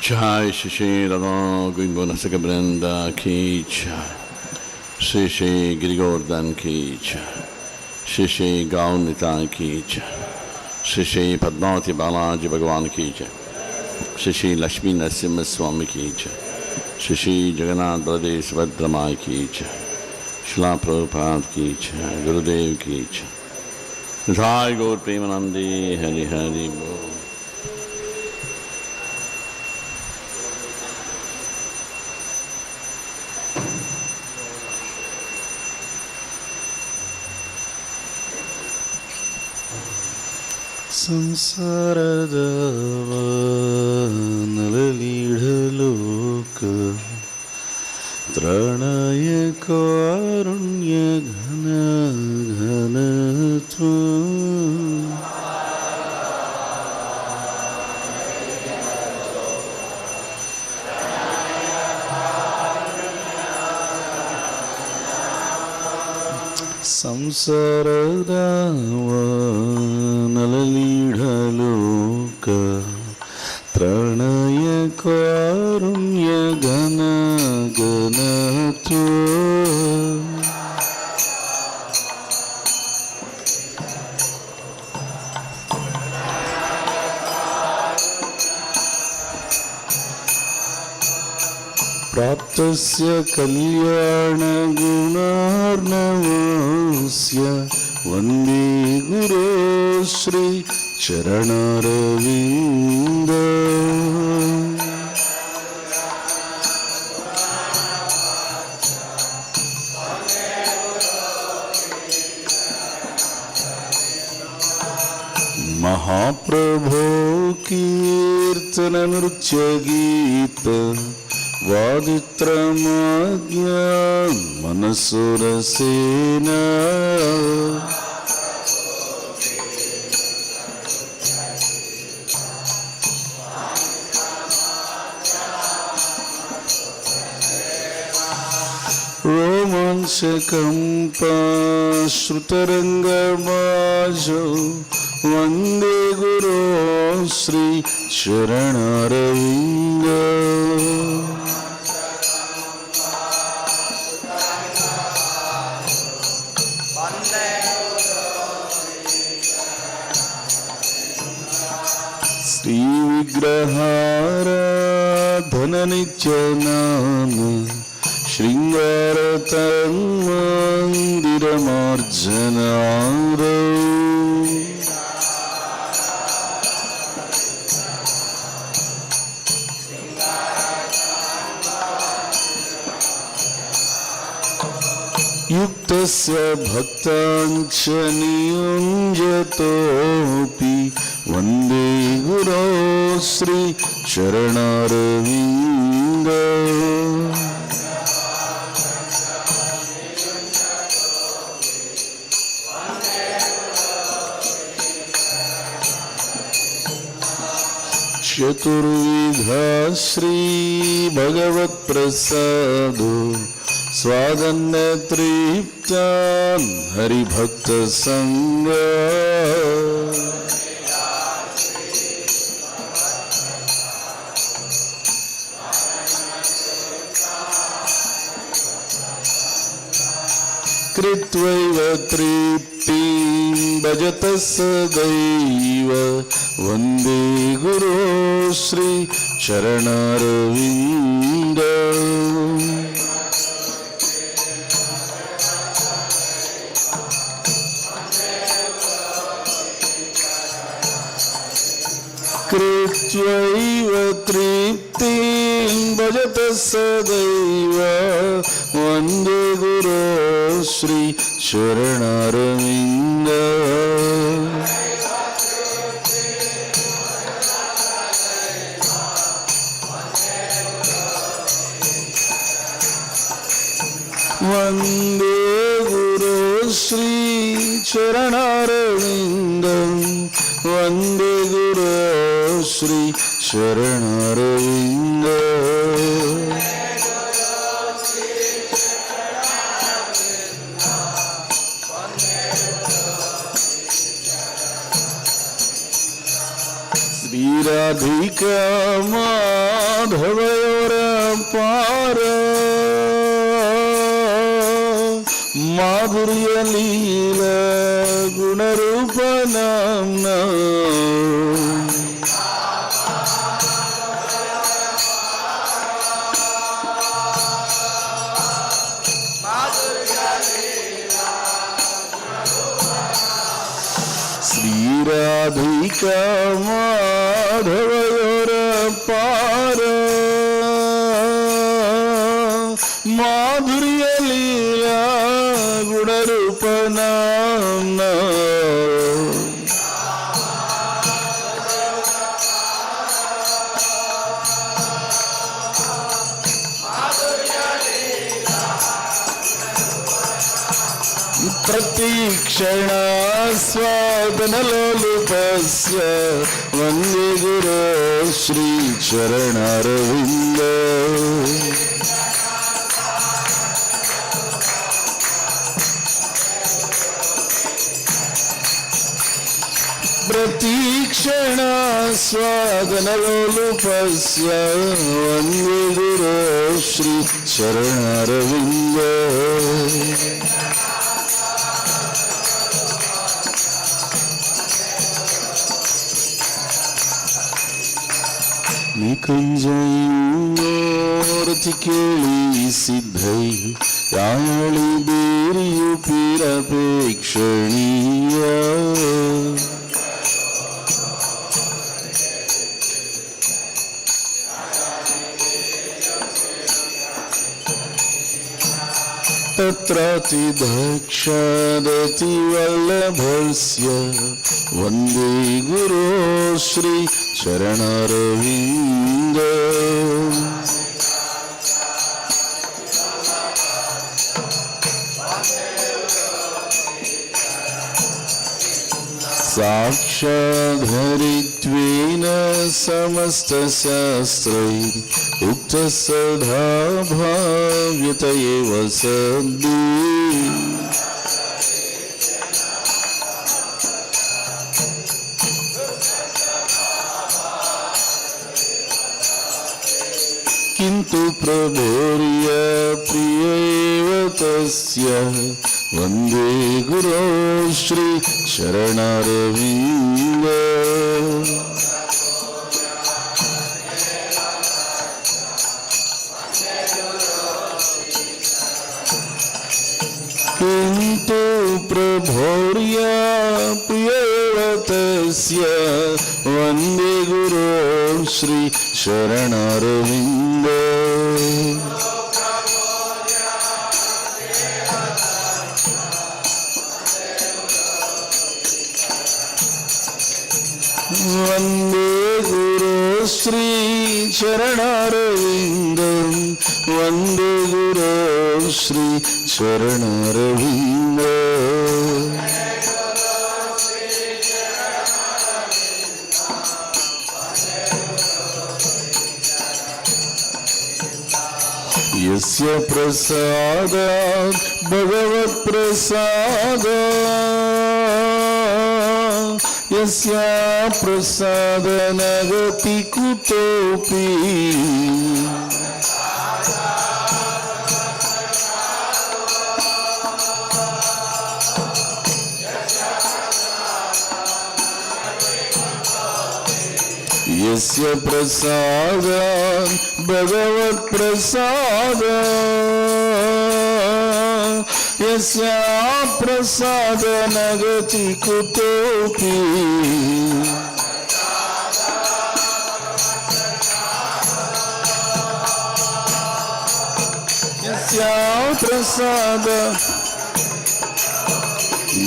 Jai Shri Shri Radha Govinda Nasaka Brenda Ki Jai. Shri Shri Giri Govardhan Ki Jai. Shri Shri Gaur Nitai Ki Jai. Shri Shri Padmavati Balaji Bhagavan Ki Jai. Shri Shri Lakshmi Narasimha Swami Ki Jai. Shri Shri Jagannath Baladev Subhadra Mai Ki Jai. Srila Prabhupada Ki Jai. Gurudev Ki Jai. Jai Gaur Premanandi Hari Hari Bol. ಸಂಸಾರದ ನಲಲಿಡಲೋಕ ತ್ರಣಯ ಕಾರುಣ್ಯ ಘನ ಘನತ್ವ ಸಂಸಾರದ ನಲಲಿಡಲೋಕ ತ್ರಣಯ ಕಾರುಣ್ಯ ಘನ ಘನತ್ವ ಪ್ರಾಪ್ತಸ್ಯ ಕಲ್ಯಾಣ ಗುಣಾರ್ಣವಸ್ಯ ವಂದೇ ಗುರೋ ಶ್ರೀ ಚರಣಾರವಿಂದ ಮಹಾಪ್ರಭೋ ಕೀರ್ತನ ನೃತ್ಯ ಗೀತ ವಾದಿತ್ರಮಾಜ್ಞಾ ಮನಸುರ ಸೇನಾ ರೋಮಾಂಚಕಂಪಾಶ್ರುತರಂಗಮಾಜೋ ವಂದೇ ಗುರೋ ಶ್ರೀ ಚರಣಾರವಿಂದ ಶ್ರೀ ವಿಗ್ರಹಾರಾಧನ ನಿತ್ಯ ನಾಮ ಶೃಂಗಾರ ತನ್ಮಂದಿರ ಮಾರ್ಜನಾರ ಯುಕ್ತಸ್ಯ ಭಕ್ತಾಂಚ ನಿಯುಂಜತೋಪಿ ವಂದೇ ಗುರೋ ಶ್ರೀ ಚರಣಾರವಿಂದ ಚತುರ್ವಿಧ ಶ್ರೀ ಭಗವತ್ ಪ್ರಸಾದೋ ಸ್ವಾದನ್ನ ತೃಪ್ತಾನ್ ಹರಿಭಕ್ತ ಸಂಗ ಕೃತ್ವೈವ ತೃಪ್ತಿಂ ಭಜತ ಸದೈವ ವಂದೇ ಗುರೋ ಶ್ರೀ ಚರಣಾರವಿಂದ ಕೃತ್ವೈವ ತೃಪ್ತಿಂ ಭಜತ ಸದೈವ ವಂದೇ ಗುರೋ ಶ್ರೀ ಚರಣಾರವಿಂದ ವಂದೇ ಗುರೋ ಶ್ರೀ ಚರಣಾರವಿಂದಂ ವಂದೇ ಗುರೋ ಶ್ರೀ ಚರಣಾರವಿಂದ ಶ್ರೀರಾಧಿಕಾ ಮಾಧವಯವರ ಪಾರ ಮಾಧುರ್ಯ ಲೀಲ ಗುಣರೂಪ ನಾಮ್ನ ಶ್ರೀರಾಧಿಕಾ ಮಾಧವಯವರ ಪಾರ ಮಾಧುರ್ಯ ಲೀಲಾ ಗುಣರೂಪ ನಾಮ್ನ ಪ್ರತೀಕ್ಷಣ ಸ್ವಾದನಲೋಲುಪಸ್ಯ ವಂದೇ ಗುರೋ ಶ್ರೀ ಚರಣಾರವಿಂದ ಪ್ರತೀಕ್ಷಣ ಸ್ವಾದನಲೋಲುಪಸ್ಯ ವಂದೇ ಗುರೋ ಶ್ರೀ ಚರಣಾರವಿಂದ ನಿಕುಂಜಯೋರತಿ ಕೇಳಿ ಸಿದ್ಧೈ ಯಾಳಿ ಬೇರಿಯು ಪಿರಪೇಕ್ಷಣೀಯ ತತ್ರಾತಿ ದಕ್ಷಾದತಿ ವಲ್ಲಭಸ್ಯ ವಂದೇ ಗುರೋ ಶ್ರೀ ಚರಣಾರವಿಂದ ಸಾಕ್ಷಾಧರಿತ್ವೇನ ಸಮಸ್ತಶಾಸ್ತ್ರೈರ್ ಉಕ್ತಃ ಸದಾ ಭಾವ್ಯತ ಏವ ಸದ್ದಿ किन्तु प्रभोर्य प्रियेव तस्य वन्दे गुरो श्री चरणारविन्द किन्तु प्रभोर्य प्रियेव तस्य वन्दे गुरो श्री शरणारविन्द वन्दे गुरो श्री चरणारविन्दं वन्दे गुरो श्री चरणारविन्द यस्य प्रसादात् भगवत्प्रसादात् यस्य प्रसादनगति कुतोऽपि यस्य प्रसादात् भगवत्प्रसादात् यस्य प्रसादनगति कुतोऽपि यस्य प्रसाद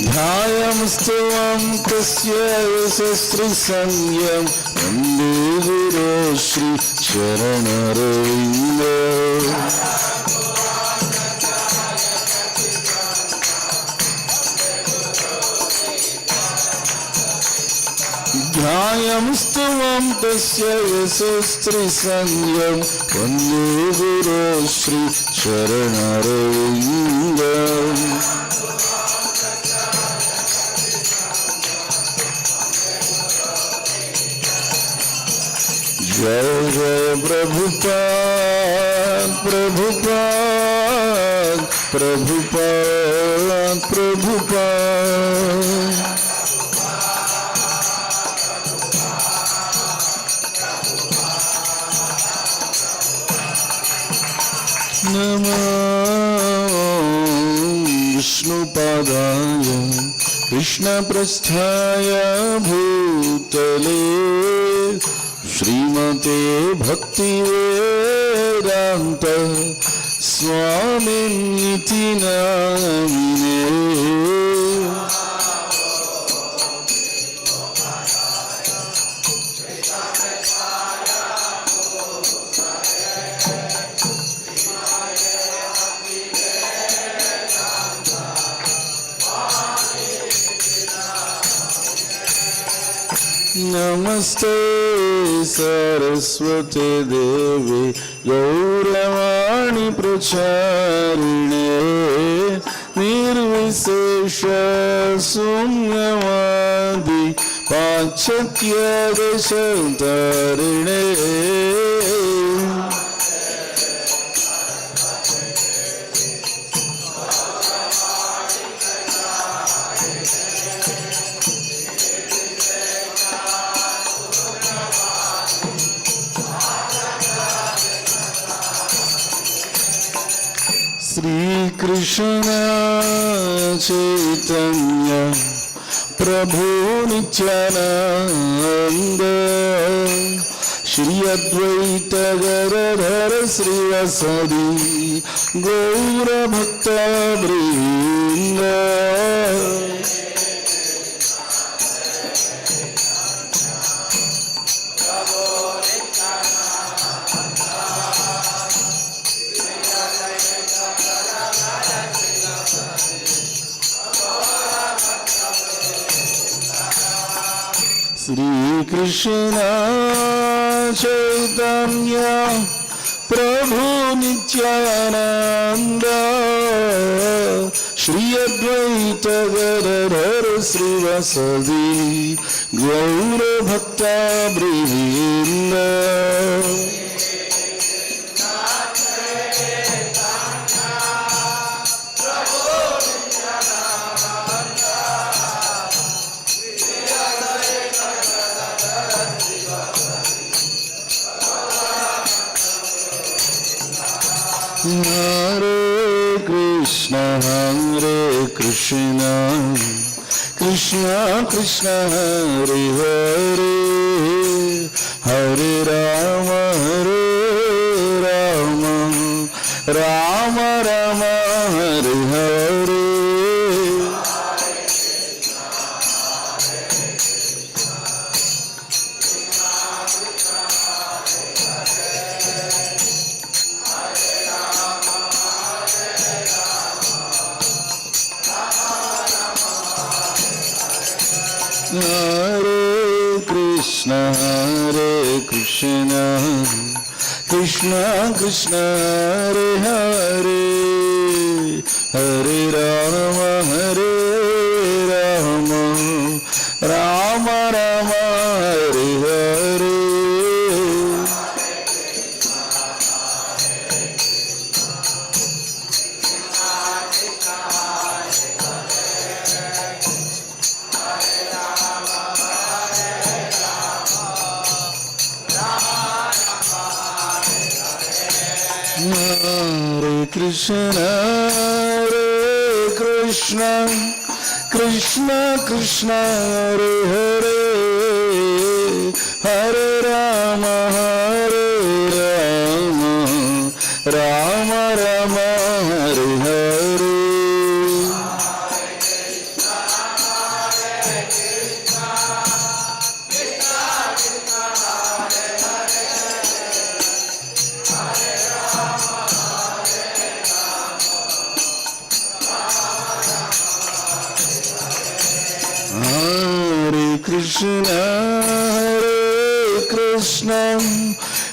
ध्यायमस्तवं तस्य यशस्त्रिसंज्ञं वन्दे गुरो श्री चरणरविन्द ध्यायमस्तवं तस्य यशस्त्रिसंज्ञं वन्दे गुरो श्री चरणरविन्द जय जय प्रभुपाद प्रभुपाद प्रभुपाद प्रभुपाद। नमो विष्णुपादाय कृष्णप्रस्थाय भूतले श्रीमते भक्तिवेदान्त स्वामिनिति नामिने। नमस्ते सरस्वती देवी गौरवाणी प्रचारिणे निर्विशेष शून्यवादी पाश्चात्य देशतारिणे। श्री कृष्ण चैतन्य प्रभु नित्यानंद श्री अद्वैत गदाधर श्रीवासदि गौर भक्त वृंद। श्री कृष्ण चैतन्य प्रभु नित्यानंद श्री अद्वैत गदाधर श्रीवासदि गौर भक्त वृंद। हरे कृष्ण कृष्ण कृष्ण हरे हरे हरे राम राम राम हरे हरे। हरे कृष्ण कृष्ण कृष्ण हरे हरे हरे राम राम राम हरे हरे। हरे Krishna Krishna Krishna Hare Hare Hare Ram Ram Ram Hare Hare. Hare Krishna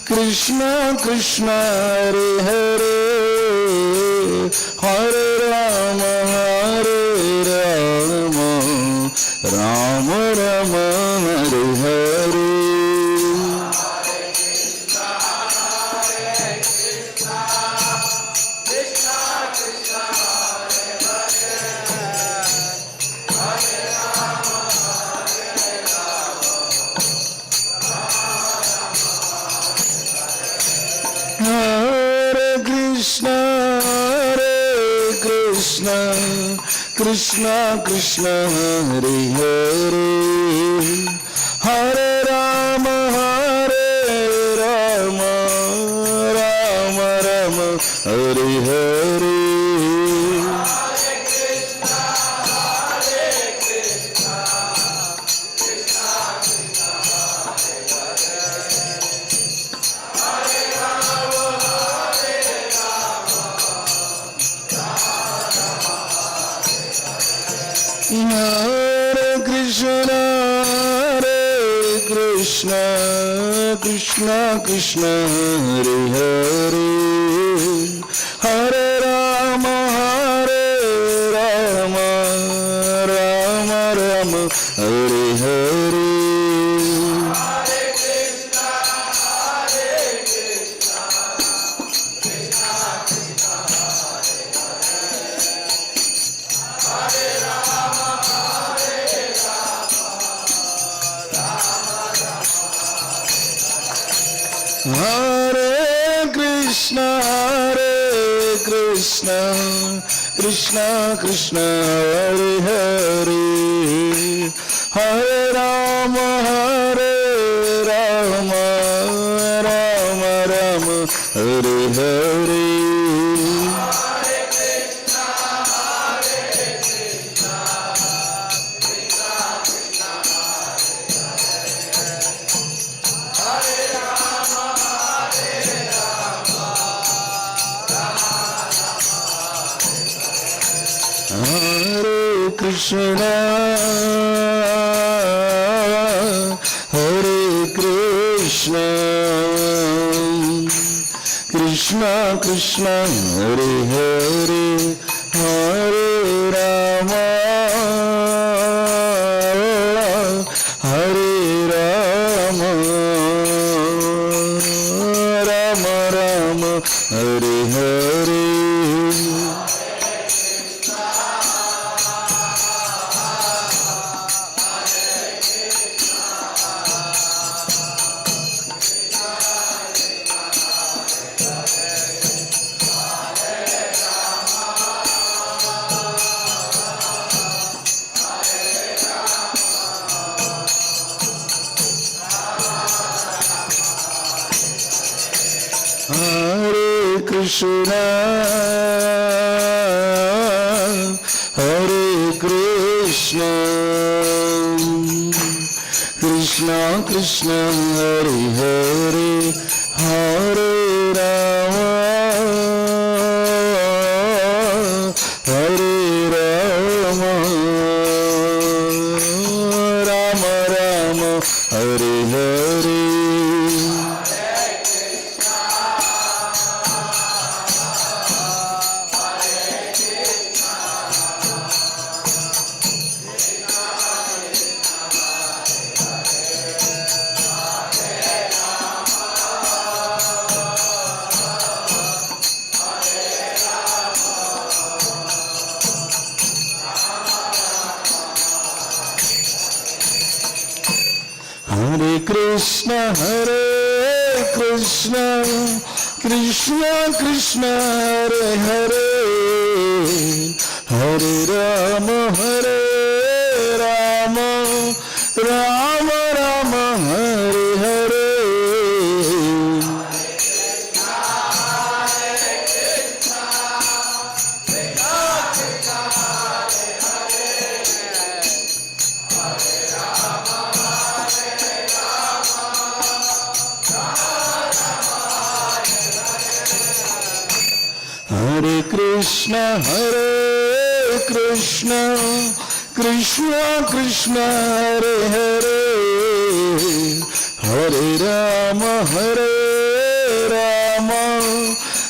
Krishna Krishna Hare Hare Hare Rama Rama Rama Hare Hare। Hare Krishna, Krishna Krishna, Hare Hare, Hare Rama, Rama Rama, Hare Hare. Hare Krishna, Krishna Krishna, Hare Hare, Hare Rama, Rama Rama, Hare Hare. Hare Krishna, Krishna Krishna, Hare Hare, Hare Rama, Rama Rama, Hare Hare. Hare Krishna, Hare Krishna, Krishna Krishna, Hare Hare, Hare Rama, Hare Rama, Rama Rama, Hare Hare. Hare Krishna, Hare Krishna, Krishna Krishna, Hare Hare, Hare Rama, Hare Rama, Rama Rama, Hare Hare. Hare Krishna, Krishna Krishna, Hare Hare, Hare Rama, Rama Rama, Hare Hare. Hare Krishna, Krishna Krishna, Hare Hare, Hare Rama,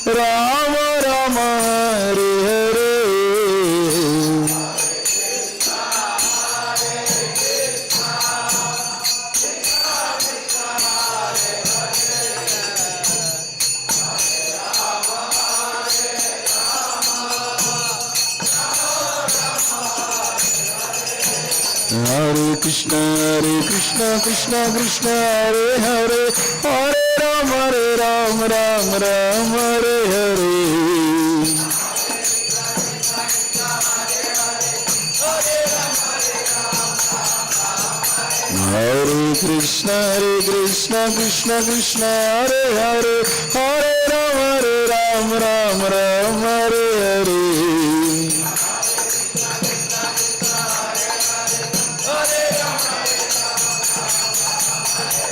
Rama Rama, Hare Hare. Hare Krishna, Krishna Krishna, Hare Hare, Hare Rama, Rama Krishna Krishna Krishna Hare Hare Hare Rama Rama Rama Hare Hare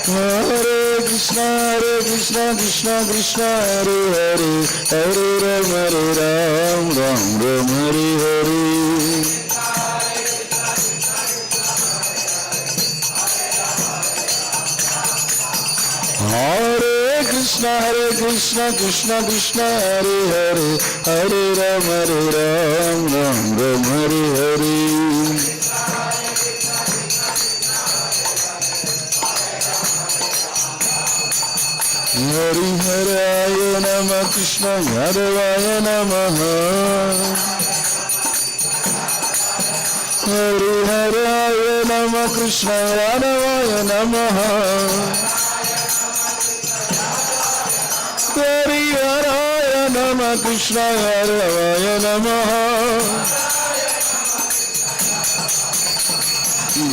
Hare Krishna Krishna Krishna Hare Hare Hare Rama Rama Rama Hare Hare Hare Krishna Krishna Krishna Hare Hare Hare Rama Rama Rama Hare Hare హరిహరాయ నమ కృష్ణ యాదవాయ నమ హరిహరాయ నమ కృష్ణ యాదవాయ నమ హరిహరాయ నమ కృష్ణ యాదవాయ నమ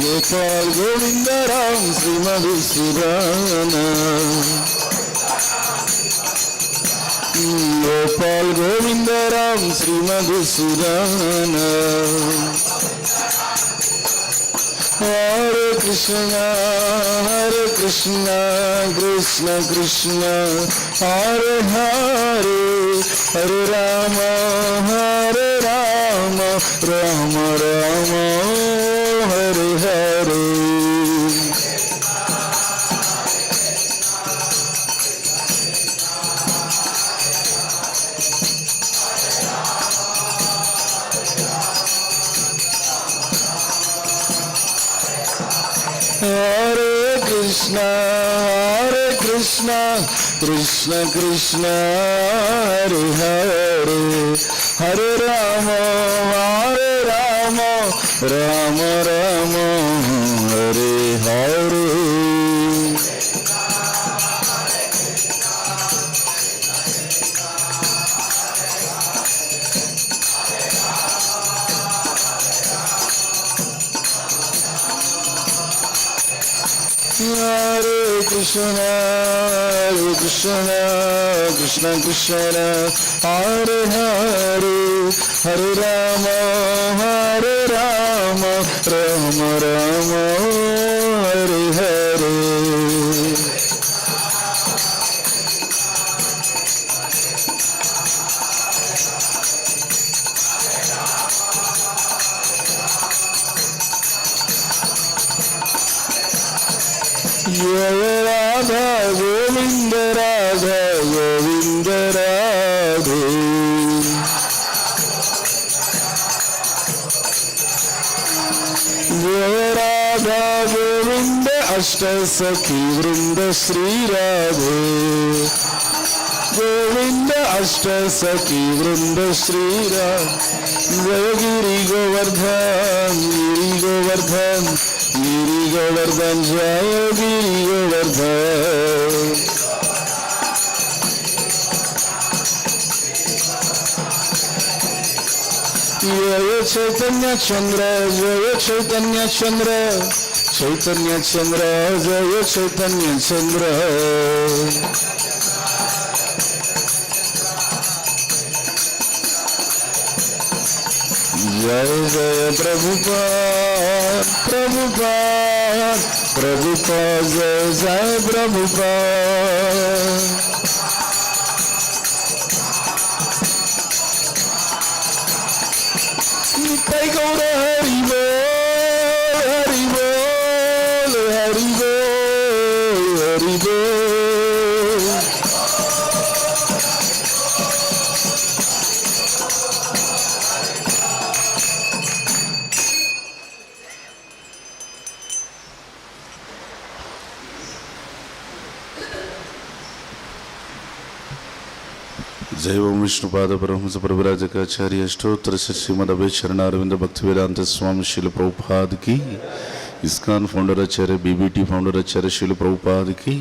గోపాల్ గోవింద రామ్ శ్రీమధు సురాన గోపాల్ గోవింద రామ్ శ్రీమధు సురాన హరే కృష్ణ కృష్ణ కృష్ణ హరే హరే హరే రామ రామ రామ హరే హరే హరే కృష్ణ కృష్ణ కృష్ణ హరే హరే హరే రామ రామ రామ హరే హరే హరే కృష్ణ కృష్ణ కృష్ణ హరే హరే హరే రామ రామ హరే హరే రాధా గోవింద రాధా గోవింద రాధే రాధా గోవింద అష్ట సఖీ వృంద శ్రీ రాధే గోవింద అష్ట సఖీ వృంద శ్రీ జయ గిరి గోవర్ధన్ గిరి గోవర్ధన్ గిరి గోవర్ధన్ జయ గిరి గోవర్ధన్ జయ చైతన్య చంద్ర జయ చైతన్య చంద్ర చైతన్య చంద్ర జయ చైతన్య చంద్ర జయ జయ ప్రభుపాద్ ప్రభుపాద్ ప్రభుపాద్ జయ జయ ప్రభుపాద్ నిత్య గౌర హరి బోల్ హరి బోల్ హరి బోల్ హరి బోల్ जय ओम विष्णुपाद परमहंस प्रभुराजकाचार्य अष्टोत्तर श्रीमद अभय चरणारविंद भक्ति वेदांत स्वामी शिल प्रभुपाद की इस्कान फाउंडर आचार्य बीबीटी फाउंडर आचार्य शिल प्रभुपाद की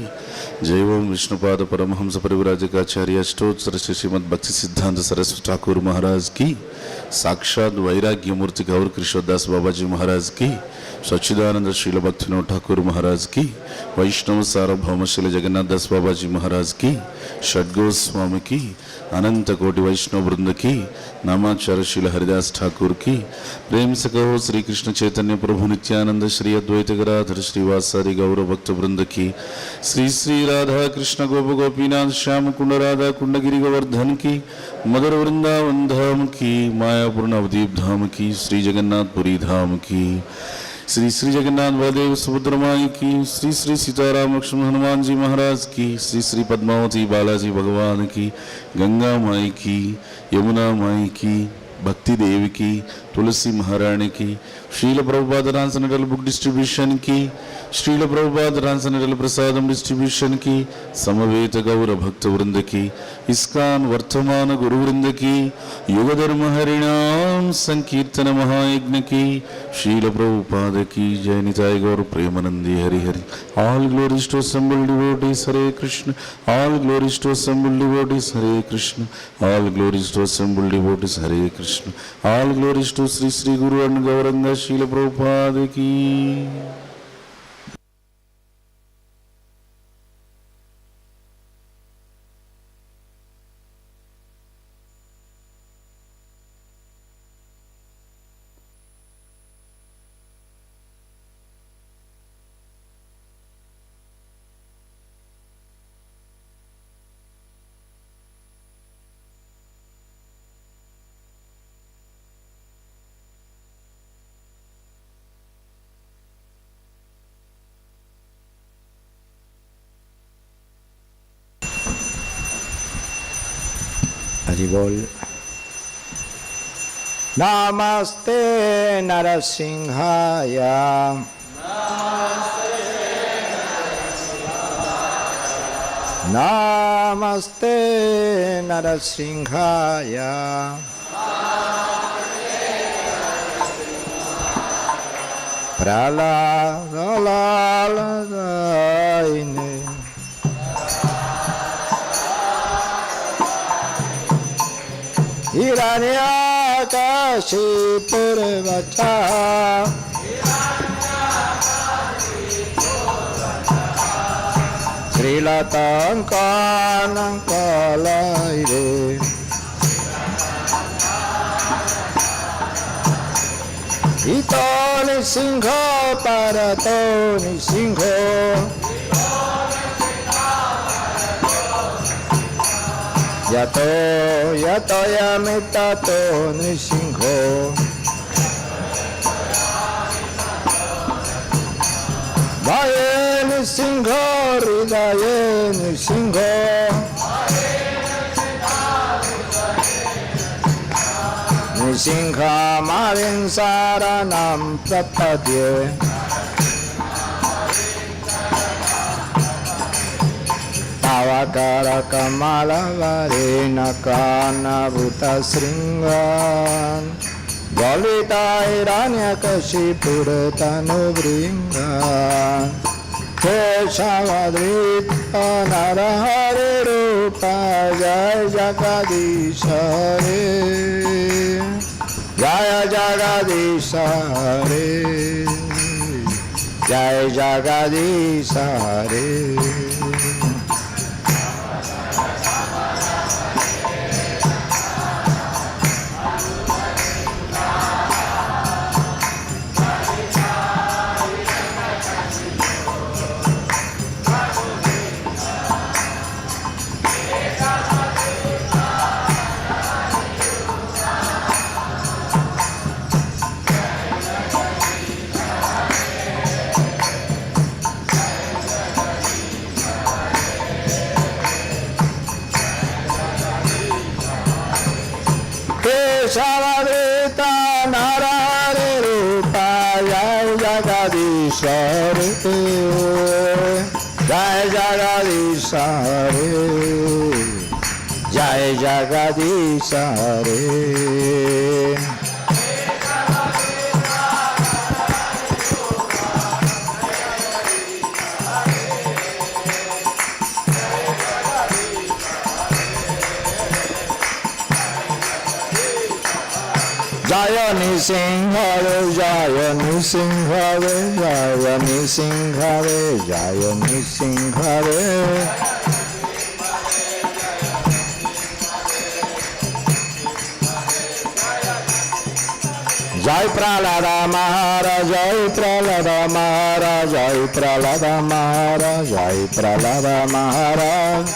जय ओम विष्णुपाद परमहंस प्रभुराजकाचार्य अष्टोत्तर श्रीमद भक्ति सिद्धांत सरस्वती ठाकुर महाराज की साक्षात वैराग्य मूर्ति गौर कृष्णदास बाबाजी महाराज की सच्चिदानंद शील भक्तिविनोद ठाकुर महाराज की, वैष्णव सार्वभौम श्री जगन्नाथ दास बाबा जी महाराज की, षड्गोस्वामी की, अनंत कोटि वैष्णव वृंद की, नामाचार्य शील हरिदास ठाकुर की, प्रेम से कहो श्री कृष्ण चैतन्य प्रभु नित्यानंद श्री अद्वैत गदाधर श्रीवासादि गौर भक्त वृंद की, श्री श्री राधा कृष्ण गोप गोपीनाथ श्याम कुंड राधा कुंड गिरि गोवर्धन की, मधुर वृंदावन धाम की, मायापुर नवदीप धाम की, श्री जगन्नाथपुरी धाम की, श्री श्री जगन्नाथ बलदेव सुभद्रा माई की, श्री श्री सीताराम लक्ष्मण हनुमान जी महाराज की, श्री श्री पद्मावती बालाजी भगवान की, गंगा माई की, यमुना माई की, भक्ति देवी की, तुलसी महारानी की, श्रील प्रभुपाद ट्रांसनेटल बुक डिस्ट्रीब्यूशन की, श्रील प्रभुपाद ट्रांसनेटल प्रसादम डिस्ट्रीब्यूशन की, समवेत गौर भक्त वृंद की, इस्कान वर्तमान गुरु वृंद की, युग धर्म हरिनाम संकीर्तन महायज्ञ की, श्रील प्रभुपाद की जय। निताय गौर प्रेमानंदी हरि हरि। All glories to assembled devotees, Hare Krishna. All glories to assembled devotees, Hare Krishna. All glories to assembled devotees, Hare Krishna. All glories to Sri Sri Guru and Gaurang शील प्रभुपाद की। हरि बोल। नमस्ते नरसिंहाय, नमस्ते नरसिंहाय, प्रहलादायिने हिरण्याकशिपुरवचा, श्रीलताङ्कानङ्कलैरे, इतो निसिंहो परतो निसिंहो, यतो यतो यमिततो निसिंहो, भये निसिंहो हृदये निसिंहो, निसिंहमाविं शरणं प्रपद्ये, अवकरकमलवरेण कानभूतशृङ्गान्, गलिताहिरण्यकशिपुरतनुभृङ्गान्, केशवधृत्य नरहरिरूप जय जगदीश रे, जय जगदीश रे, जय जगदीश रे। केशवधृत्य नरहरिरूप जय जगदीश रे, जय जगदीश रे, जय जगदीश रे। জয় নৃসিংহরে জয় নৃসিংহরে জয় নৃসিংহরে জয় নৃসিংহরে জয় প্রহ্লাদ মহারাজ জয় প্রহ্লাদ মহারাজ জয় প্রহ্লাদ মহারাজ জয় প্রহ্লাদ মহারাজ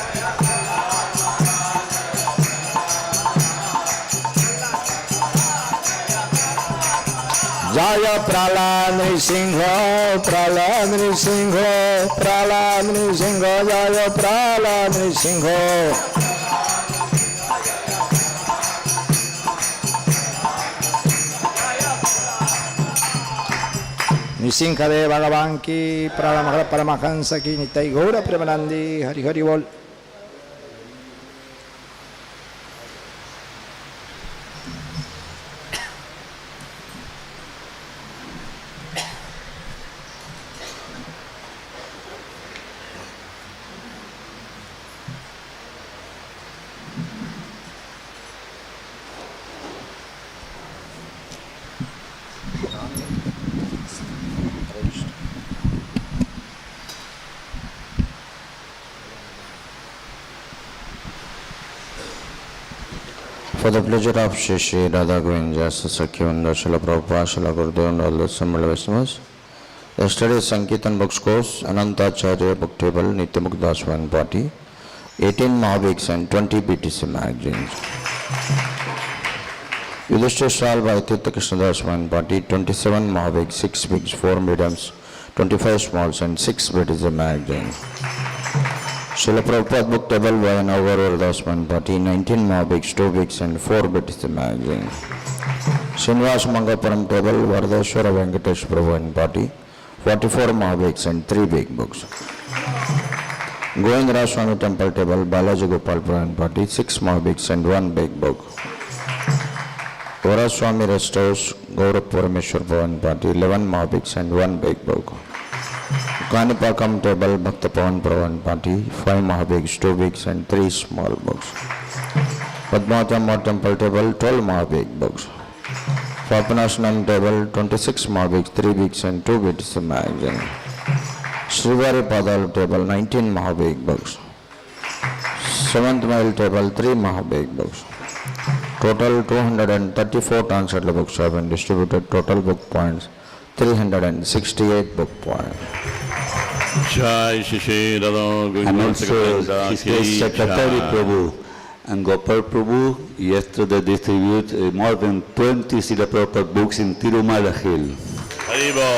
জয় প্রহ্লাদ নৃসিংহ প্রহ্লাদ নৃসিংহ প্রহ্লাদ নৃসিংহ জয় প্রহ্লাদ নৃসিংহ নৃসিংহদেব ভগবান কি পরমহংস কি নিতাই গৌর প্রেমানন্দে হরি হরি বল। For the pleasure of Shri Shri Radha Govinda, Sakyavanda, Srila Prabhupada, Srila Gurudev and all the assembled Vaishnavas, yesterday Sankirtan Books Course, Anantacharya Book Table, Nityamukta Swan Party, 18 Mahaviks and 20 BTC magazines. Yudhishthira Sral by Tirtha Krishnadas Swan Party, 27 Mahaviks, 6 bigs, 4 mediums, 25 smalls and 6 BTC magazines. Srila Prabhupada Book Table by an overall Dasman Party, 19 Mahaviks, 2 bigs and 4 BTC magazines. Srinivas Mangapuram Table, Vardeshwara Venkatesh Prabhu and Party, 44 Mahaviks and 3 big books. Govindra Swami Temple Table, Balaji Gopal Prabhu and Party, 6 Mahaviks and 1 big book. Vara Swami Rest House, Gaurav Parameshwar Prabhu and Party, 11 Mahaviks and 1 big book. Kanipakam Table, Bhakta Pavan Prabhu and Party, 5 Mahaviks, 2 bigs and 3 small books. Padmavatama Temple Table, 12 Mahavik books. Papanashanam Table, 26 Mahaviks, 3 bigs and 2 BTC magazines. Srivari Padal Table, 19 Mahavik books. 7th Mile Table, 3 Mahavik books. Total 234 translated books have been distributed. Total book points 368 book points. Jai Shri Shri Radha Govinda And also His Grace Secretary Prabhu and Gopal Prabhu yesterday distributed more than 20 Srila Prabhupada books in Tirumala Hill. Haribo.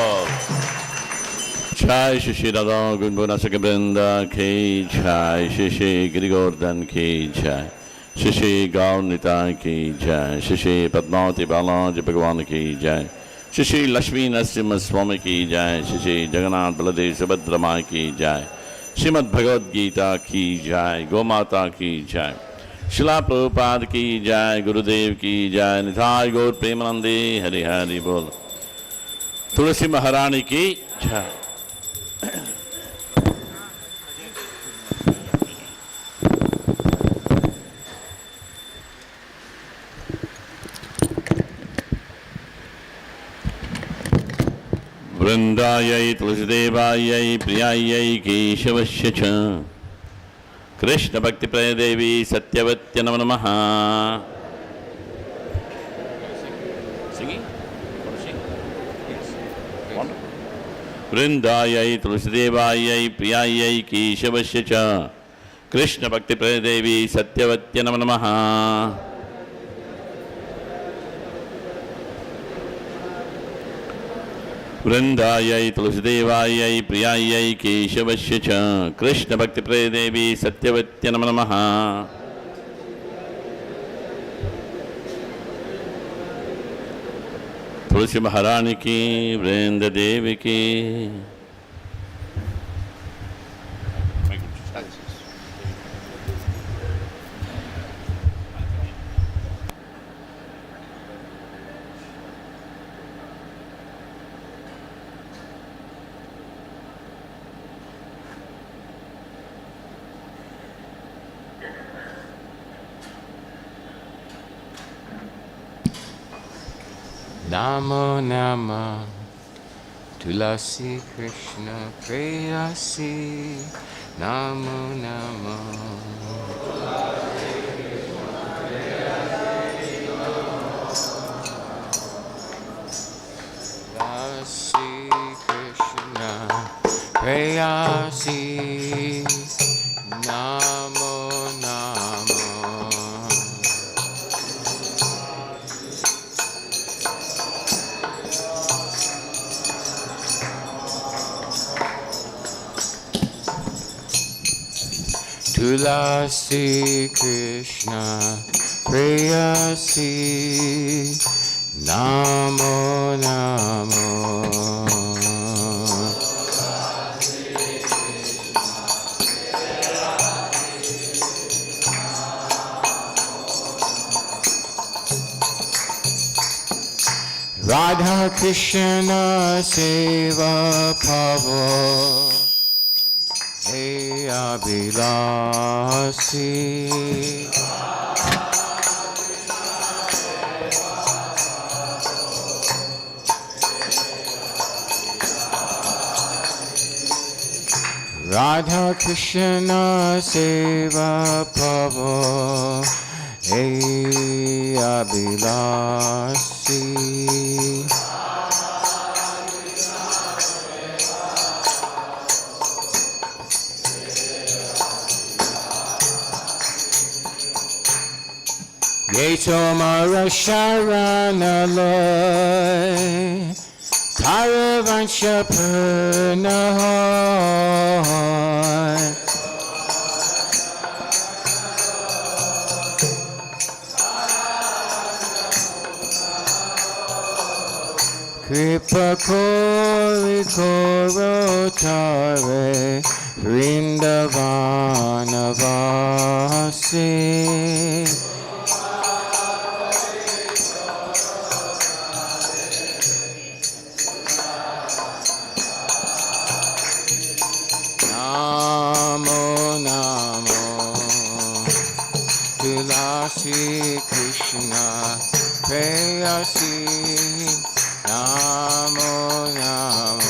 Jai Shri Shri Radha Govinda Sakabrinda ki Jai, Shri Shri Giri Govardhan ki Jai, Shri Shri Gaunita ki Jai, Shri Shri Padmavati Balaji Bhagavan ki Jai, Shri Shri Lakshmi Narasimha Swami ki Jai, Shri Shri Jagannath Baladev Subhadra Mai ki Jai, Srimad Bhagavad Gita ki Jai, Gomata ki Jai, Srila Prabhupada ki Jai, Gurudev ki Jai, Nithai Gaur Premanande Hari Hari Bol. Tulsi Maharani ki Jai. Vrindayai Tulsidevayai Priyayai Keshavasya Cha Krishna Bhakti Pradevi Satyavatya Namo Namaha. Singing? Vrindayai Tulsidevayai Priyayai Keshavasya Cha Krishna Bhakti Pradevi Satyavatya Namo Namaha. Vrindayai Tulsidevayai Priyayai Keshavasya Cha Krishna Bhakti Pradevi Satyavatya Namo Namaha. Tulsi Maharani ki, Vrinda Devi ki. Namo Nama Tulasi Krishna Preyasi Namo Nama Tulasi Krishna Preyasi Namo Namo Tulasi Krishna Preyasi Namo Namo Radha Krishna Seva Pavo Hey Abhilasi Radha Krishna Seva Pavo Hey Abhilasi Yetomara Sharanaloy Karavansha Purnahoy Kripa Kori Korotare Vrindavanavasi Namo Namo Tulasi Krishna Preyasi Namo Namo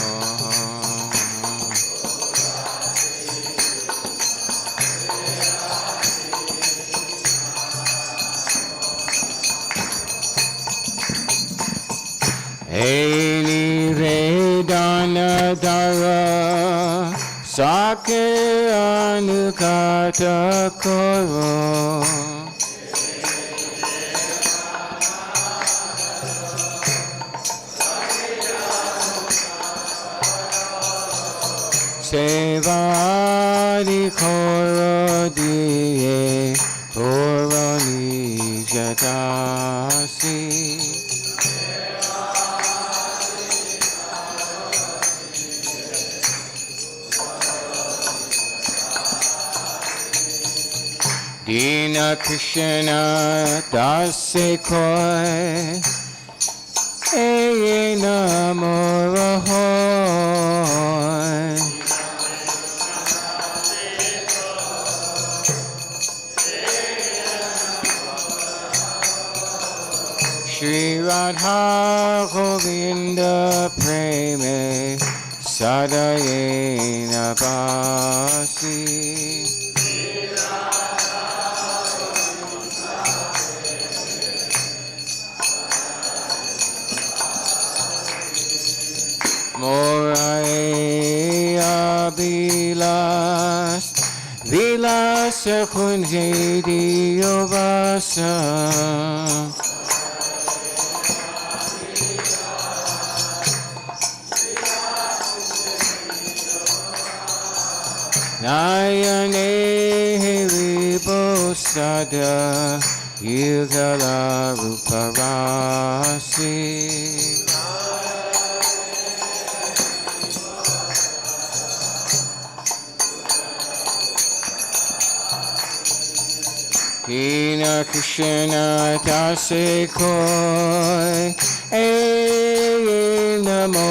Eli Vedana Dara Sake Anukata Koro Sevadi Koro Diye Koroni Jatasi Dina Krishna Dase Koi Eye Namo Rahoy Shri Radha Govinda Preme Sadayena Basi Morai Abilas Vilasa Kunjedi Yovasa Nayane Vibosada Yugala Ruparasi Dina Krishna Dase Koi Eye Namo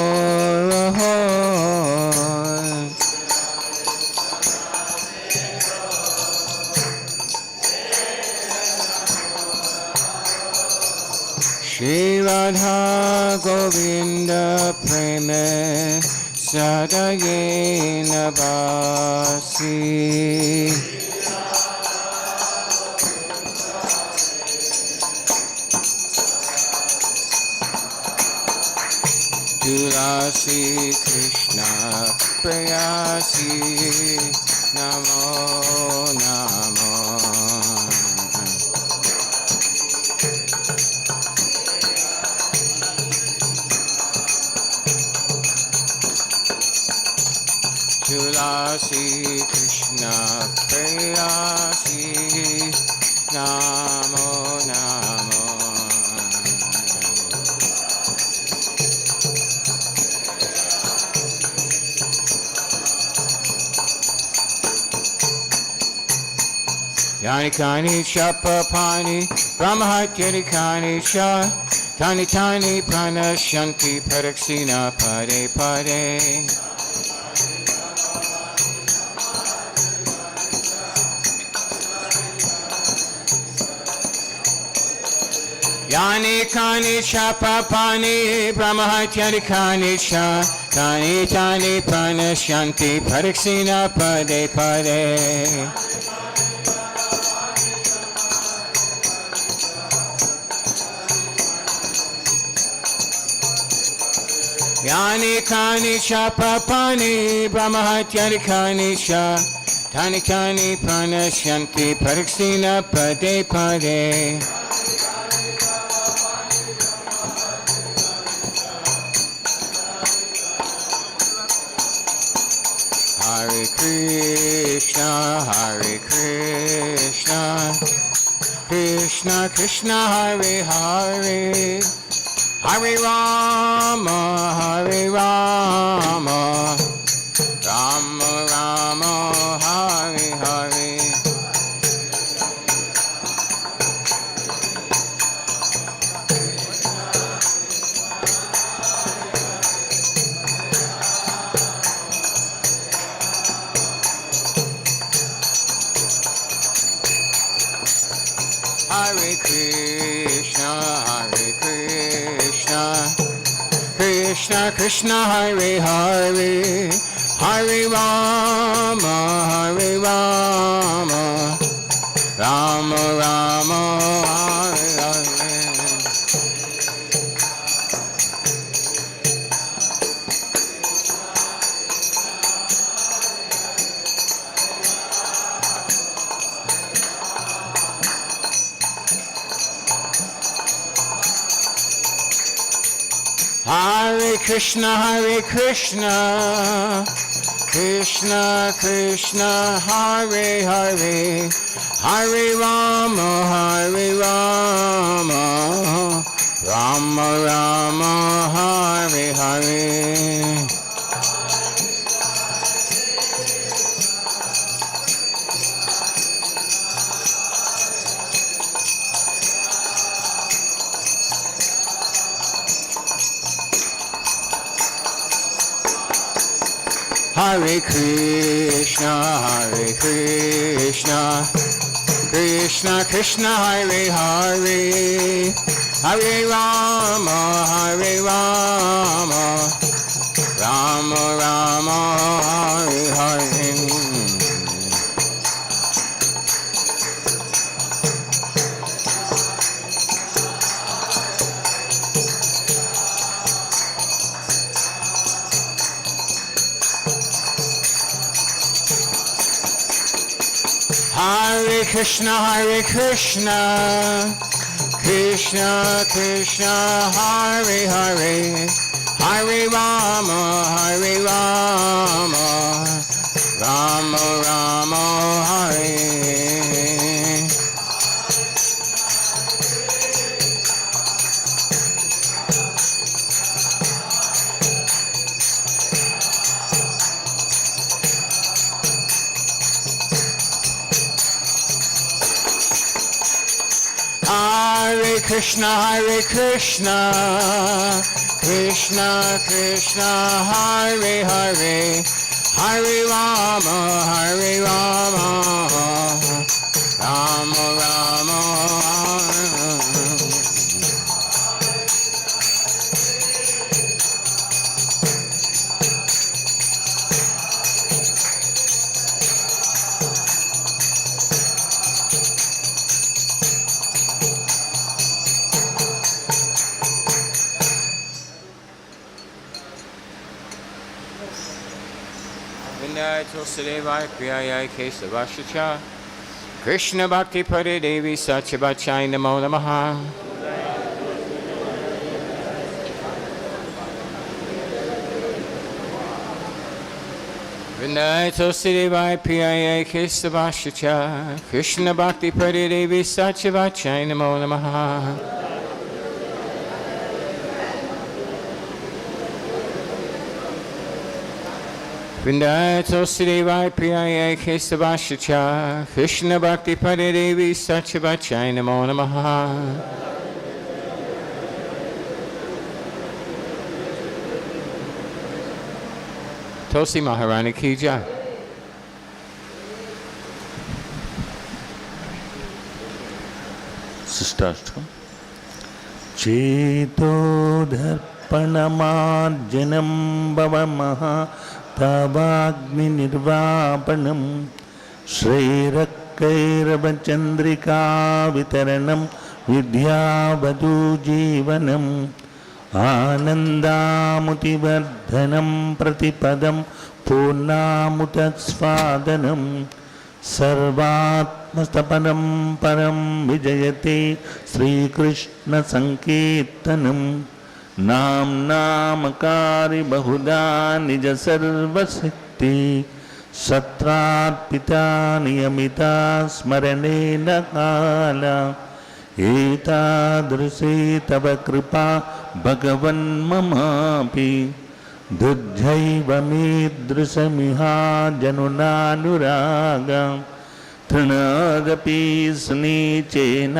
Rahoy Shri Radha Govinda Preme Sadayena Basi. Tulasi Krishna Prayasi Namo Namo. Tulasi Krishna Prayasi Namo Namo. Yani kani chapapani brahmahatyani kani cha tani tani pranashanti paraksina pade pade. Yani kani chapapani brahmahatyani kani cha tani tani pranashanti paraksina pade pade. Yani kani chapapani brahmahatyani kani cha tani kani pranashanti paraksina pade pade. Hare Krishna, Hare Krishna, Krishna Krishna Hare Hare, Hare Rama, Hare Rama, Rama Rama, Hare Hare. Hare Krishna, Hare Krishna, Krishna Krishna Hare Hare, Hare Rama, Hare Rama, Rama Rama, Hare Hare. Hare Krishna, Krishna Krishna, Hare Hare, Hare Rama, Hare Rama, Rama Rama, Hare Hare. Hare Krishna, Krishna Krishna, Hare Hare, Hare Rama, Hare Rama, Rama Rama, Hare Hare. Hare Krishna, Krishna Krishna, Hare Hare, Hare Rama, Hare Rama, Rama Rama, Hare. Hare Krishna, Krishna Krishna, Hare Hare, Hare Rama, Hare Rama, Rama Rama, Hare. Tulsidevaya Priyaya Kesavashacha Krishna Bhakti Pade Devi Satyabachai Namo Namaha Vindaya Tulsidevaya Priyaya Kesavashacha Krishna Bhakti Pade Devi Satyabachai Namo Namaha Vindaya Tulsidevaya Priyaya Kesavashacha Krishna Bhakti Pade Devi Satyabachai Namo Namaha Tulsi Maharani Ki Jai. శిష్టాష్టకం. చేతోదర్పణమార్జనం భవమః తవాగ్నిర్వాపణం శ్రైరక్కైరవచంద్రికా వితరణం విద్యావధూ జీవనం ఆనందాముతివర్ధనం ప్రతిపదం పూర్ణాముతస్వాదనం సర్వాత్మస్తపనం పరం విజయతే శ్రీకృష్ణ సంకీర్తనం నామ్నామకారి బహుదా నిజ సర్వశక్తి సత్రార్పితా నియమితా స్మరణేన కాల ఏతాదృశే తవ కృపా భగవన్మమాపి దుర్జైవ మీదృశమిహా జనునానురాగ తృణాదపి స్నీచేన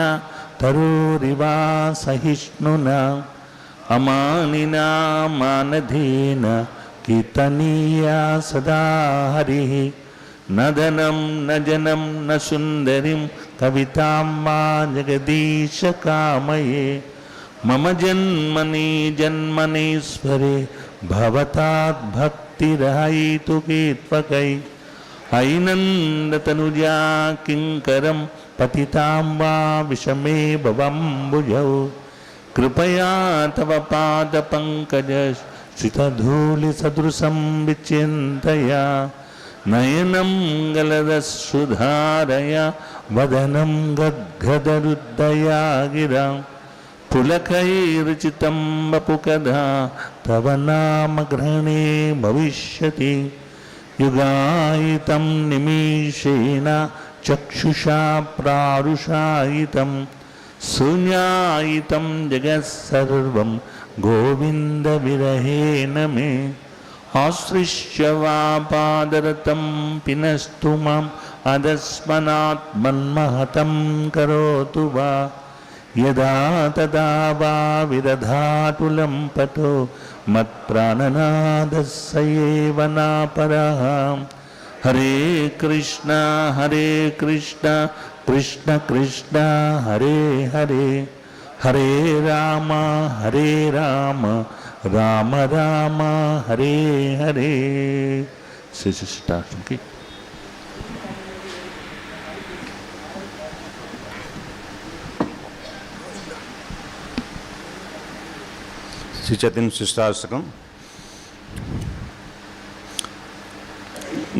తరోరివా సహిష్ణునా అమానినా మానధేన కీర్తనీయా సదా హరిః నదనం న జనం న సుందరిం కవితాం వా జగదీశ కామయే మమ జన్మని జన్మనీశ్వరే భవతాత్ భక్తిరహైతుకీత్వకై ఐనందతనుజా కింకరం పతితాం వా విషమే భవంబుజౌ కృపయా తవ పాద పంకజ శ్రితధూళిసదృశం విచింతయా నయనం గలదశ్రుధారయ వదనం గద్గదరుద్దయా గిరా పులకైర్చితం వపుకదా తవ నామ గ్రహణే భవిష్యతి యుగాయితం నిమిషేణ చక్షుషా ప్రారుషాయితం శూన్యాయితం జగత్సర్వం గోవింద విరహేణ మే ఆశ్రిష్య వా పాదరతం పినస్తు మాం అదస్మనాత్ మన్మహతం కరోతు వా యదా తదా వా విదధాతులం పతో మత్ప్రాణనాదస్య ఏవ నాపరః హరే కృష్ణ కృష్ణ కృష్ణ హరే హరే హరే రామ రామ రామ హరే హరే. శిష్టాష్టమికి శ్రీ చైతన్య శిష్టాష్టకం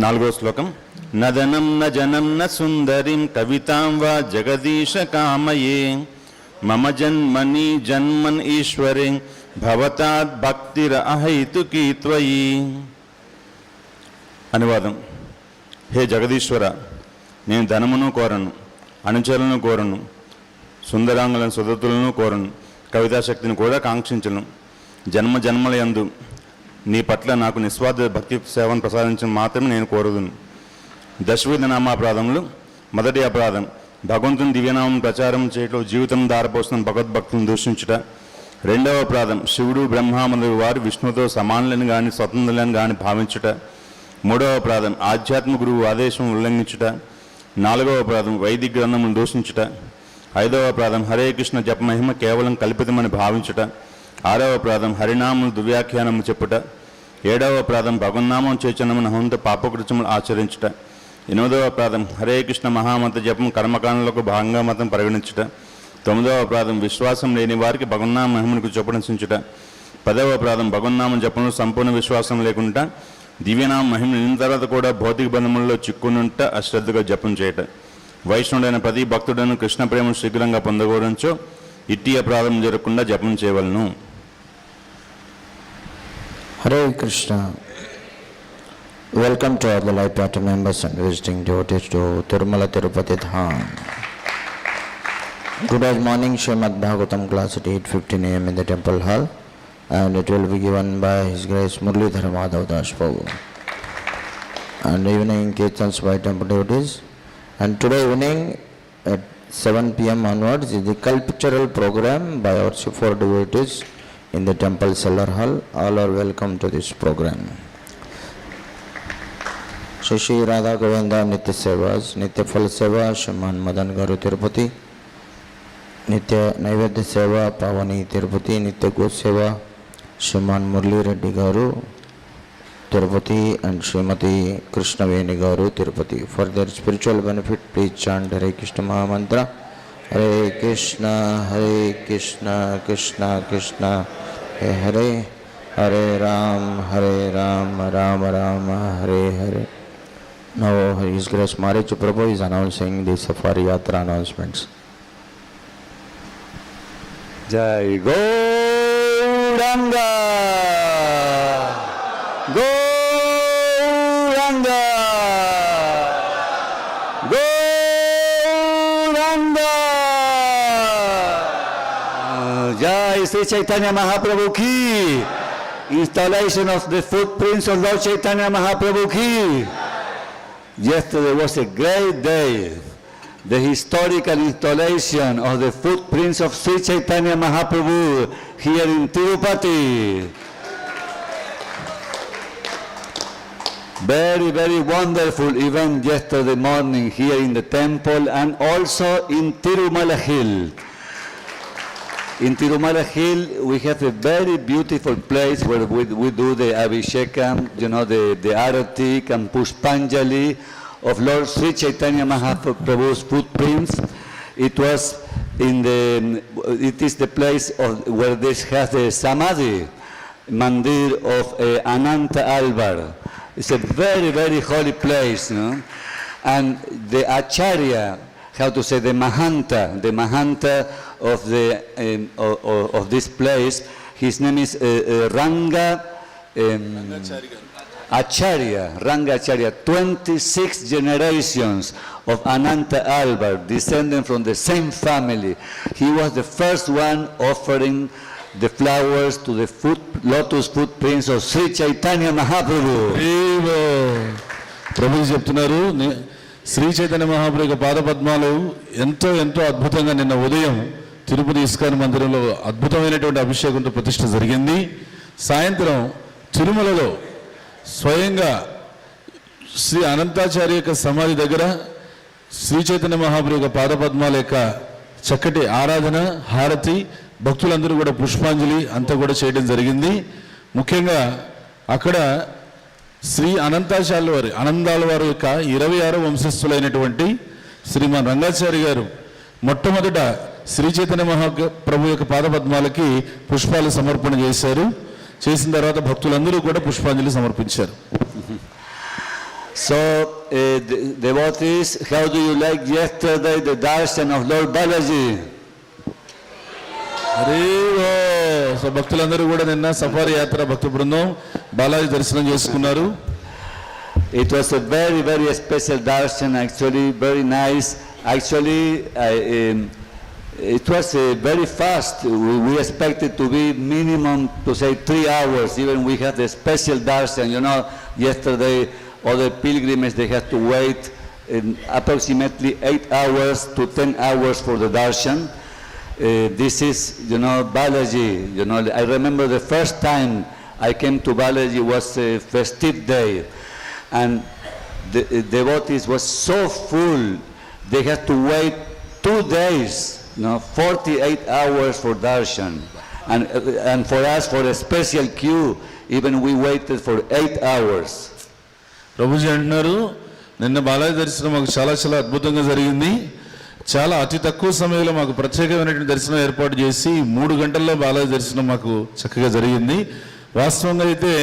4వ శ్లోకం. నదనం న జనం న సుందరిం కవితాం వా జగదీశ కామయే మమ జన్మని జన్మన్ ఈశ్వరే భవతాత్ భక్తిర అహైతుకీ త్వయి. అనువాదం. హే జగదీశ్వర, నేను ధనమును కోరను, అనుచరులను కోరను, సుందరాంగులను సుదతులను కోరను, కవితాశక్తిని కూడా కాంక్షించను. జన్మ జన్మల యందు నీ పట్ల నాకు నిస్వార్థ భక్తి సేవను ప్రసాదించడం మాత్రమే నేను కోరుదును. దశవిధ నామాపరాధములు. మొదటి అపరాధం భగవంతుని దివ్యనామం ప్రచారం చేయటం జీవితం దారపోస్తున్న భగవద్భక్తులను దూషించుట. రెండవ అపరాధం శివుడు బ్రహ్మ మొదలు వారు విష్ణువుతో సమానులను కానీ స్వతంత్రులను కానీ భావించుట. మూడవ అపరాధం ఆధ్యాత్మిక గురువు ఆదేశం ఉల్లంఘించుట. నాలుగవ అపరాధం వైదిక గ్రంథములను దూషించుట. ఐదవ అపరాధం హరే కృష్ణ జపమహిమ కేవలం కల్పితమని భావించుట. ఆరవ అపరాధం హరినామం దువ్యాఖ్యానము చెప్పుట. ఏడవ అపరాధం భగవన్నామం చేచనమున హంత పాపకృత్యములు ఆచరించుట. ఎనిమిదవ అపరాధం హరే కృష్ణ మహామంత జపం కర్మకాండలకు భాగంగా మతం పరిగణించుట. తొమ్మిదవ అపరాధం విశ్వాసం లేని వారికి భగవన్నామ మహిమకు చొప్పడించుట. 10వ అపరాధం భగవన్నామం జపంలో సంపూర్ణ విశ్వాసం లేకుండా దివ్యనామ మహిమ నిన్న తర్వాత కూడా భౌతిక బంధములలో చిక్కునుంట అశ్రద్ధగా జపం చేయట వైష్ణవుడైన ప్రతి భక్తుడను కృష్ణ ప్రేమ శీఘ్రంగా పొందకూడంచో ఇట్టి అపరాధం జరగకుండా జపం చేయవలను. Hare Krishna. Welcome to all the live party members and visiting devotees to Tirumala Tirupati Dham. Today's morning Srimad Bhagavatam class at 8:15 a.m. in the temple hall, and it will be given by His Grace Muralidhar Madhav Das Prabhu. And evening kirtans by temple devotees. And today evening at 7 p.m. onwards is the cultural program by our C4 devotees in the temple cellar hall. All are welcome to this program. Shri Radha Govinda Nitya Sevas, Nitya Phal Seva, Shriman Madan Garu Tirupati, Nitya Naivedya Seva, Pavani Tirupati, Nitya Go Seva, Shriman Murli Reddy Garu Tirupati and Srimati Krishnaveni Garu Tirupati. For their spiritual benefit, please chant Hare Krishna Maha Mantra. Hare Krishna, Krishna Krishna, Hare Hare Ram, Ram Ram, Hare Hare. Now His Grace Maharaj Prabhu is announcing the Safari Yatra announcements. Jai Gauranga! Gauranga! Gauranga! Jai Sri Chaitanya Mahaprabhu ki! Installation of the footprints of Lord Chaitanya Mahaprabhu ki! Yesterday was a great day. The historical installation of the footprints of Sri Chaitanya Mahaprabhu here in Tirupati. Very, very wonderful event yesterday morning here in the temple and also in Tirumala Hill. In Tirumala Hill, we have a very beautiful place where we do the Abhishekam, the Aratik and Pushpanjali of Lord Sri Chaitanya Mahaprabhu's footprints. It is the place where this has the Samadhi Mandir of Ananta Alvar. It's a very, very holy place, And the Acharya, the Mahanta of this place, his name is Ranga Acharya, 26 generations of Ananta Alvar, descending from the same family. He was the first one offering the flowers to the lotus footprints of Sri Chaitanya Mahaprabhu. ప్రభు చెప్తున్నారు శ్రీ చైతన్య మహాప్రభు యొక్క పాదపద్మాలు ఎంతో అద్భుతంగా నిన్న ఉదయం Tirupati ISKCON మందిరంలో అద్భుతమైనటువంటి అభిషేకంతో ప్రతిష్ఠ జరిగింది. సాయంత్రం తిరుమలలో స్వయంగా శ్రీ అనంతాచార్య యొక్క సమాధి దగ్గర శ్రీ చైతన్య మహాప్రభు యొక్క పాదపద్మాల యొక్క చక్కటి ఆరాధన, హారతి, భక్తులందరూ కూడా పుష్పాంజలి అంతా కూడా చేయడం జరిగింది. ముఖ్యంగా అక్కడ శ్రీ అనంతాచార్యుల వారి ఆనందాల వారి యొక్క 26వ వంశస్థులైనటువంటి శ్రీమాన్ రంగాచార్య గారు మొట్టమొదట శ్రీ చైతన్య మహాప్రభు యొక్క పాదపద్మాలకి పుష్పాలు సమర్పణ చేశారు. చేసిన తర్వాత భక్తులందరూ కూడా పుష్పాంజలి సమర్పించారు. So, devotees, how do you like yesterday the darshan of Lord Balaji? So భక్తులందరూ కూడా నిన్న సఫారీ యాత్ర భక్త బృందం బాలాజీ దర్శనం చేసుకున్నారు. It was a very, very special darshan, actually, very nice. Actually, it was very fast. We expected to be minimum, to say 3 hours. Even we had a special darshan. Yesterday, other pilgrims, they had to wait approximately 8 hours to 10 hours for the darshan. This is, Balaji. I remember the first time I came to Balaji was a festive day, and the devotees was so full. They had to wait 2 days, 48 hours for darshan, and for us for a special queue, even we waited for 8 hours. Prabhuji అంటున్నారు నిన్న బాలాజీ దర్శనం మాకు చాలా అద్భుతంగా జరిగింది. చాలా అతి తక్కువ సమయంలో మాకు ప్రత్యేకమైనటువంటి దర్శనం ఏర్పాటు చేసి 3 గంటల్లో బాలాజీ దర్శనం మాకు చక్కగా జరిగింది. వాస్తవంగా అయితే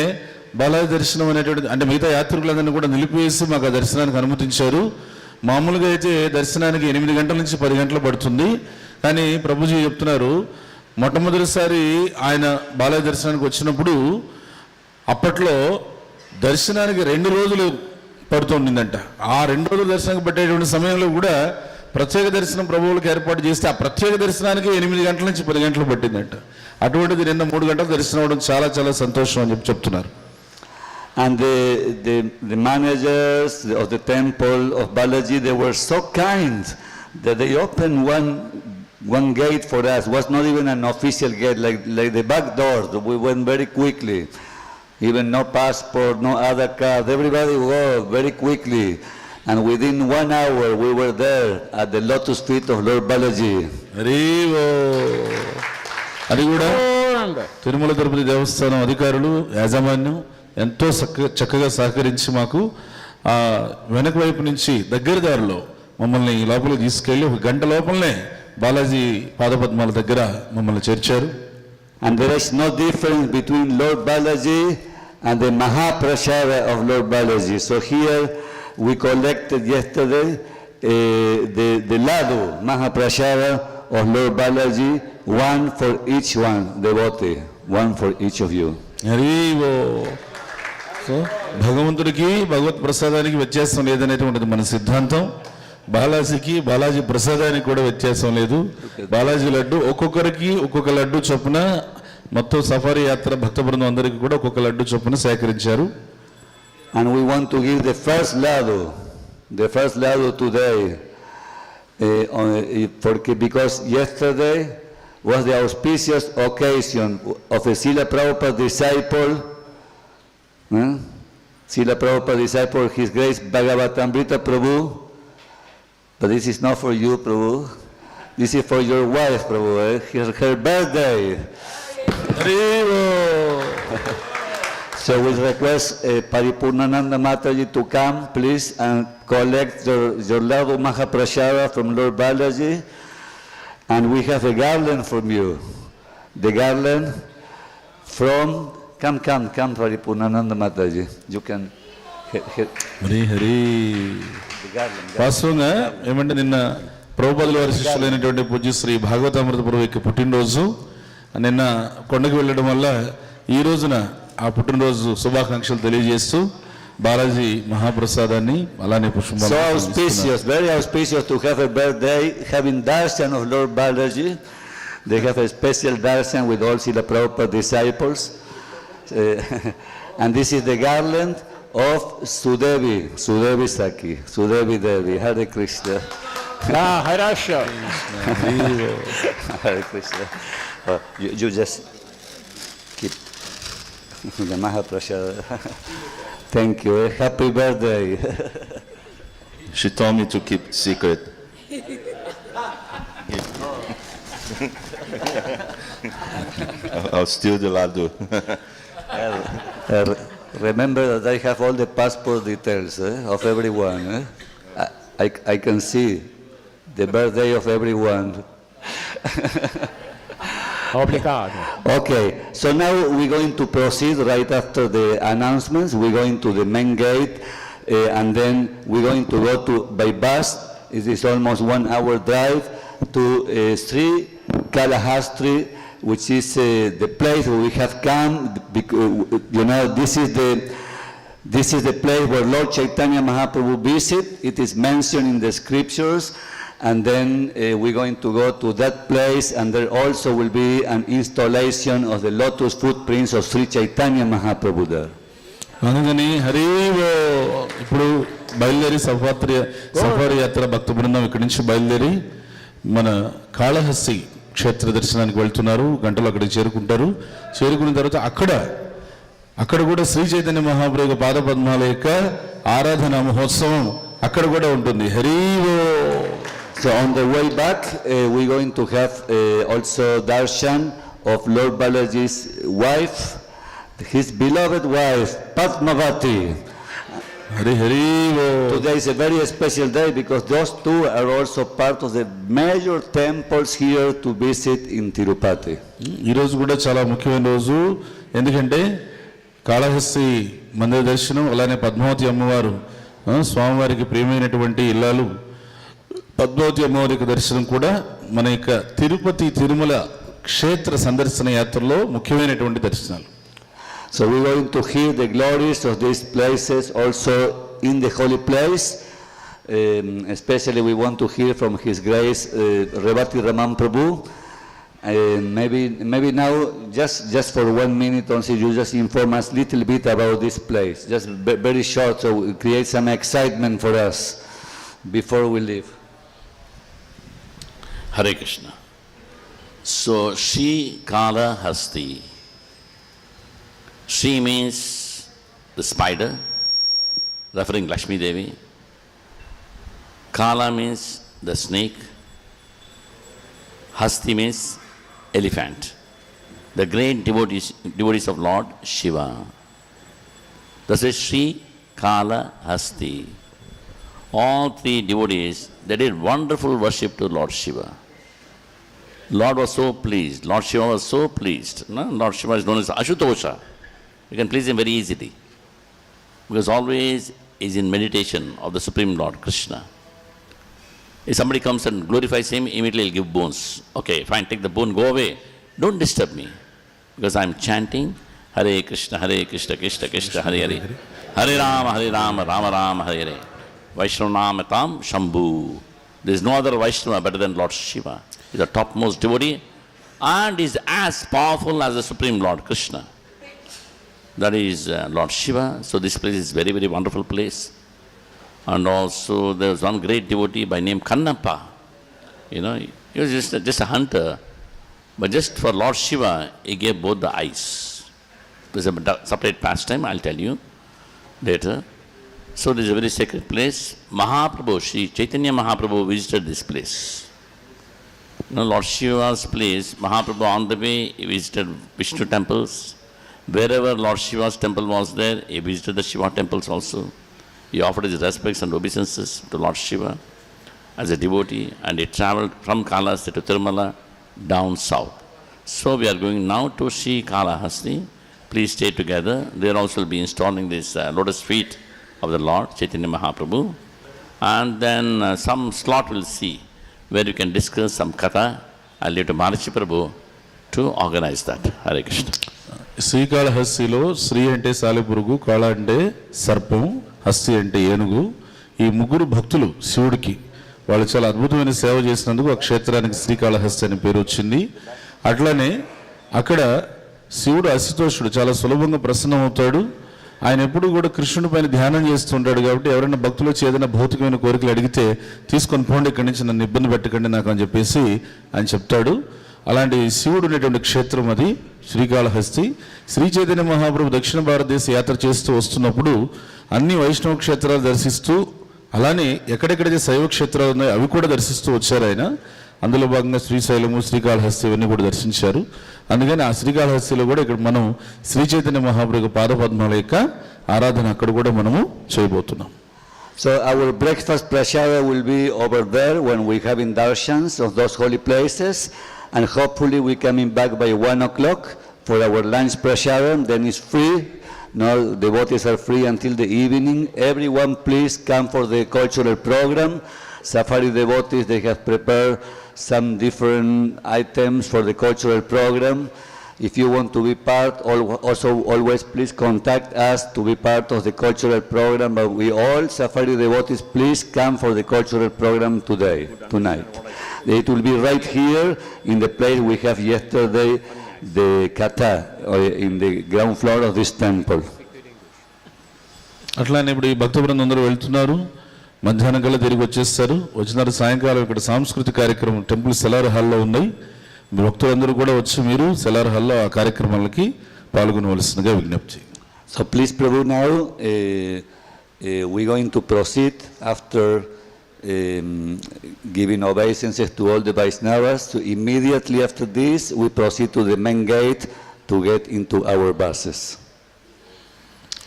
బాలాజీ దర్శనం అనేటువంటి అంటే మిగతా యాత్రికులందరినీ కూడా నిలిపివేసి మాకు ఆ దర్శనానికి అనుమతించారు. మామూలుగా అయితే దర్శనానికి 8 గంటల నుంచి 10 గంటలు పడుతుంది. కానీ ప్రభుజీ చెప్తున్నారు, మొట్టమొదటిసారి ఆయన బాలాజీ దర్శనానికి వచ్చినప్పుడు అప్పట్లో దర్శనానికి 2 రోజులు పడుతుండిందంట. ఆ 2 రోజులు దర్శనానికి పట్టేటువంటి సమయంలో కూడా ప్రత్యేక దర్శనం ప్రభువులకు ఏర్పాటు చేస్తే ఆ ప్రత్యేక దర్శనానికి 8 గంటల నుంచి 10 గంటలు పట్టిందంట. అటువంటిది నిన్న 3 గంటలు దర్శనం అవడం చాలా చాలా సంతోషం అని చెప్తున్నారు. And the managers of the temple of Balaji, they were so kind that they opened one gate for us. It was not even an official gate, like the back door. We went very quickly. Even no passport, no other card. Everybody walked very quickly. And within 1 hour, we were there at the lotus feet of Lord Balaji. అది కూడా తిరుమల తిరుపతి దేవస్థానం అధికారులు యాజమాన్యం ఎంతో చక్కగా సహకరించి మాకు ఆ వెనక వైపు నుంచి దగ్గర దారిలో మమ్మల్ని లోపలికి తీసుకెళ్లి 1 గంట లోపలనే బాలాజీ పాదపద్మాల దగ్గర మమ్మల్ని చేర్చారు. And there is no difference between Lord Balaji and the Mahaprasada of Lord Balaji. So here we collected yesterday the Ladu Mahaprasada of Lord Balaji, one for each one devotee, one for each of you. So భగవంతుడికి భగవత్ ప్రసాదానికి వ్యత్యాసం లేదనేటువంటిది మన సిద్ధాంతం. బాలాజీకి బాలాజీ ప్రసాదానికి కూడా వ్యత్యాసం లేదు. బాలాజీ లడ్డు ఒక్కొక్కరికి ఒక్కొక్క లడ్డు చొప్పున మొత్తం సఫారీ యాత్ర భక్త బృందం అందరికీ కూడా ఒక్కొక్క లడ్డు చొప్పున సేకరించారు. And we want to give the first ladu today, because yesterday was the auspicious occasion of a Srila Prabhupada disciple, Srila Prabhupada disciple, His Grace Bhagavatamrita Prabhu. But this is not for you, Prabhu. This is for your wife, Prabhu. Her birthday. So we request Paripurnananda Mataji to come, please, and collect your Ladu Mahaprasada from Lord Balaji. And we have a garland from you. The garland from... Come, Paripurnananda Mataji. You can... Hari Hari. వాస్తవంగా ఏమంటే నిన్న ప్రభుపాదుల వారి శిష్యులైనటువంటి పూజ్య శ్రీ భాగవతామృత ప్రభు యొక్క పుట్టినరోజు. నిన్న కొండకు వెళ్ళడం వల్ల ఈ రోజున ఆ పుట్టినరోజు శుభాకాంక్షలు తెలియజేస్తూ బాలాజీ మహాప్రసాదాన్ని అలానే పుష్పమాల. So auspicious, very auspicious to have a birthday, having darshan of Lord Balaji. They have a special darshan with all Srila Prabhupada disciples. And this is the garland of Sudevi Saki, Sudevi Devi. Hare Krishna. Harasha. Hare Krishna. You just keep the Mahaprasada. Thank you. Happy birthday. She told me to keep secret. I'll steal the ladu. Remember that I have all the passport details of everyone. I can see the birthday of everyone. Obrigado. Okay, so now we're going to proceed right after the announcements. We're going to the main gate, and then we're going to go by bus. It is almost 1 hour drive to Sri Kalahastri, which is the place where we have come. You know, this is the place where Lord Chaitanya Mahaprabhu visit. It is mentioned in the scriptures. And then we're going to go to that place, and there also will be an installation of the lotus footprints of Sri Chaitanya Mahaprabhu there. అందుకని హరివో ఇప్పుడు బయలుదేరి safari యాత్ర భక్త బృందం ఇక్కడి నుంచి బయలుదేరి మన కాళహస్తి క్షేత్ర దర్శనానికి వెళ్తున్నారు. గంటలు అక్కడికి చేరుకుంటారు. చేరుకున్న తర్వాత అక్కడ కూడా శ్రీ చైతన్య మహాప్రభు పాదపద్మాల యొక్క ఆరాధన మహోత్సవం అక్కడ కూడా ఉంటుంది. హరివో. So on the way back, we're going to have also darshan of Lord Balaji's wife, his beloved wife, Padmavati. Hari Hari. Today is a very special day because those two are also part of the major temples here to visit in Tirupati. ఈ రోజు కూడా చాలా ముఖ్యమైన రోజు. ఎందుకంటే కాళహస్తి మందిర దర్శనం, అలానే పద్మావతి అమ్మవారు స్వామివారికి ప్రియమైనటువంటి ఇల్లాలు పద్మావతి అమ్మవారికి దర్శనం కూడా మన యొక్క తిరుపతి తిరుమల క్షేత్ర సందర్శన యాత్రలో ముఖ్యమైనటువంటి దర్శనాలు. So we're going to hear the glories of these places also in the holy place. Especially we want to hear from His Grace Rebati Raman Prabhu. Maybe now just for 1 minute only you just inform us little bit about this place, just very short, so it create some excitement for us before we leave. Hare Krishna. So Sri Kalahasti. Sri means the spider, referring Lakshmi Devi. Kala means the snake. Hasti means elephant. The great devotees of Lord Shiva. Thus is Sri Kalahasti. All three devotees, they did wonderful worship to Lord Shiva. Lord was so pleased. Lord Shiva was so pleased. No? Lord Shiva is known as Ashutosha. You can please him very easily. Because always is in meditation of the Supreme Lord Krishna. If somebody comes and glorifies him, immediately he'll give bones. Okay, fine, take the bone, go away. Don't disturb me. Because I'm chanting Hare Krishna, Krishna Krishna, Hare Hare. Hare Rama, Rama Rama, Hare Hare. Vaishnavanatam Shambhu. There is no other Vaishnava better than Lord Shiva. He is the topmost devotee and is as powerful as the Supreme Lord Krishna. That is Lord Shiva. So this place is very, very wonderful place. And also there was one great devotee by name Kannappa. You know, he was just a hunter. But just for Lord Shiva, he gave both the eyes. There's a separate pastime, I'll tell you later. So this is a very sacred place. Mahaprabhu, Sri Chaitanya Mahaprabhu visited this place. You know, Lord Shiva's place, Mahaprabhu on the way, he visited Vishnu temples. Wherever Lord Shiva's temple was there, he visited the Shiva temples also. He offered his respects and obeisances to Lord Shiva as a devotee, and he traveled from Kalahasti to Tirumala down south. So we are going now to Sri Kalahasti. Please stay together. There also will be installing this lotus feet of the Lord Chaitanya Mahaprabhu. And then some slot we'll see where you can discuss some katha. I'll leave to Maharishi Prabhu to organize that. Hare Krishna. శ్రీకాళహస్తిలో Shri అంటే సాలెపురుగు, కాళ అంటే సర్పం, హస్తి అంటే ఏనుగు. ఈ ముగ్గురు భక్తులు శివుడికి వాళ్ళు చాలా అద్భుతమైన సేవ చేసినందుకు ఆ క్షేత్రానికి శ్రీకాళహస్తి అనే పేరు వచ్చింది. అట్లానే అక్కడ శివుడు అశుతోషుడు, చాలా సులభంగా ప్రసన్నమవుతాడు. ఆయన ఎప్పుడు కూడా కృష్ణుడి పైన ధ్యానం చేస్తుంటాడు. కాబట్టి ఎవరైనా భక్తులు వచ్చి ఏదైనా భౌతికమైన కోరికలు అడిగితే తీసుకొని పోండి, ఇక్కడి నుంచి నన్ను ఇబ్బంది పెట్టకండి నాకు అని చెప్పేసి ఆయన చెప్తాడు. అలాంటి శివుడు ఉండేటువంటి క్షేత్రం అది శ్రీకాళహస్తి. శ్రీ చైతన్య మహాప్రభు దక్షిణ భారతదేశ యాత్ర చేస్తూ వస్తున్నప్పుడు అన్ని వైష్ణవ క్షేత్రాలు దర్శిస్తూ, అలానే ఎక్కడెక్కడైతే శైవ క్షేత్రాలు ఉన్నాయో అవి కూడా దర్శిస్తూ వచ్చారు ఆయన. అందులో భాగంగా శ్రీశైలము, శ్రీకాళహస్తి ఇవన్నీ కూడా దర్శించారు. అందుకని ఆ శ్రీకాళహస్తిలో కూడా ఇక్కడ మనం శ్రీ చైతన్య మహాప్రభు పాదపద్మాల యొక్క ఆరాధన అక్కడ కూడా మనము చేయబోతున్నాం. So our breakfast prasada will be over there when we having darshans of those holy places, and hopefully we coming back by 1 o'clock for our lunch prasada. Then it's free. No, devotees are free until the evening. Everyone please come for the cultural program. Safari devotees, they have prepared some different items for the cultural program. If you want to be part, also always please contact us to be part of the cultural program. But we all Safari devotees, please come for the cultural program tonight. It will be right here in the place we have yesterday, the kata, in the ground floor of this temple. అట్లానే ఇప్పుడు ఈ భక్త బృందం అందరూ వెళ్తున్నారు. మధ్యాహ్నం కల్లా తిరిగి వచ్చేస్తారు. వచ్చినారు సాయంకాలం ఇక్కడ సాంస్కృతిక కార్యక్రమం టెంపుల్ సెలార్ హాల్లో ఉన్నాయి. భక్తులందరూ కూడా వచ్చి మీరు సెలార్ హాల్లో ఆ కార్యక్రమాలకి పాల్గొనవలసిందిగా విజ్ఞప్తి. So please Prabhu, now we're going to proceed after giving obeisances to all the Vaishnavas. So immediately after this we proceed to the main gate to get into our buses.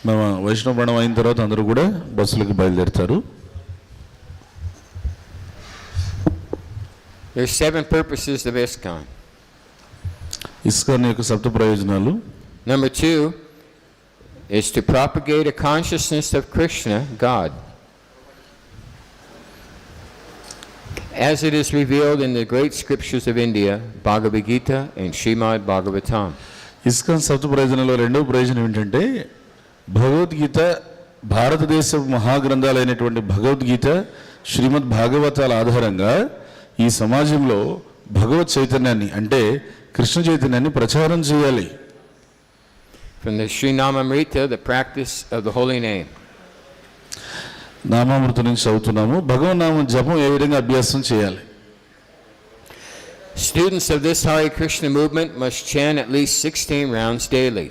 మేము వైష్ణవ ప్రణం అయిన తర్వాత అందరూ కూడా బస్సులకు బయలుదేరుతారు. There's 7 purposes of ISKCON. ISKCON యొక్క 7 ప్రయోజనాలు. Number 2, is to propagate a consciousness of Krishna, God, as it is revealed in the great scriptures of India, Bhagavad Gita and Srimad Bhagavatam. ISKCON సప్త ప్రయోజనంలో రెండవ ప్రయోజనం ఏంటంటే భగవద్గీత, భారతదేశ మహాగ్రంథాలైనటువంటి భగవద్గీత, శ్రీమద్ భాగవతాల ఆధారంగా ఈ సమాజంలో భగవత్ చైతన్యాన్ని అంటే కృష్ణ చైతన్యాన్ని ప్రచారం చేయాలి. From the Sri Namamrita, the practice of the holy name. నామామృతం నుంచి చదువుతున్నాము. భగవన్నామం జపం ఏ విధంగా అభ్యాసం చేయాలి? Students of this Hare Krishna movement must chant at least 16 rounds daily.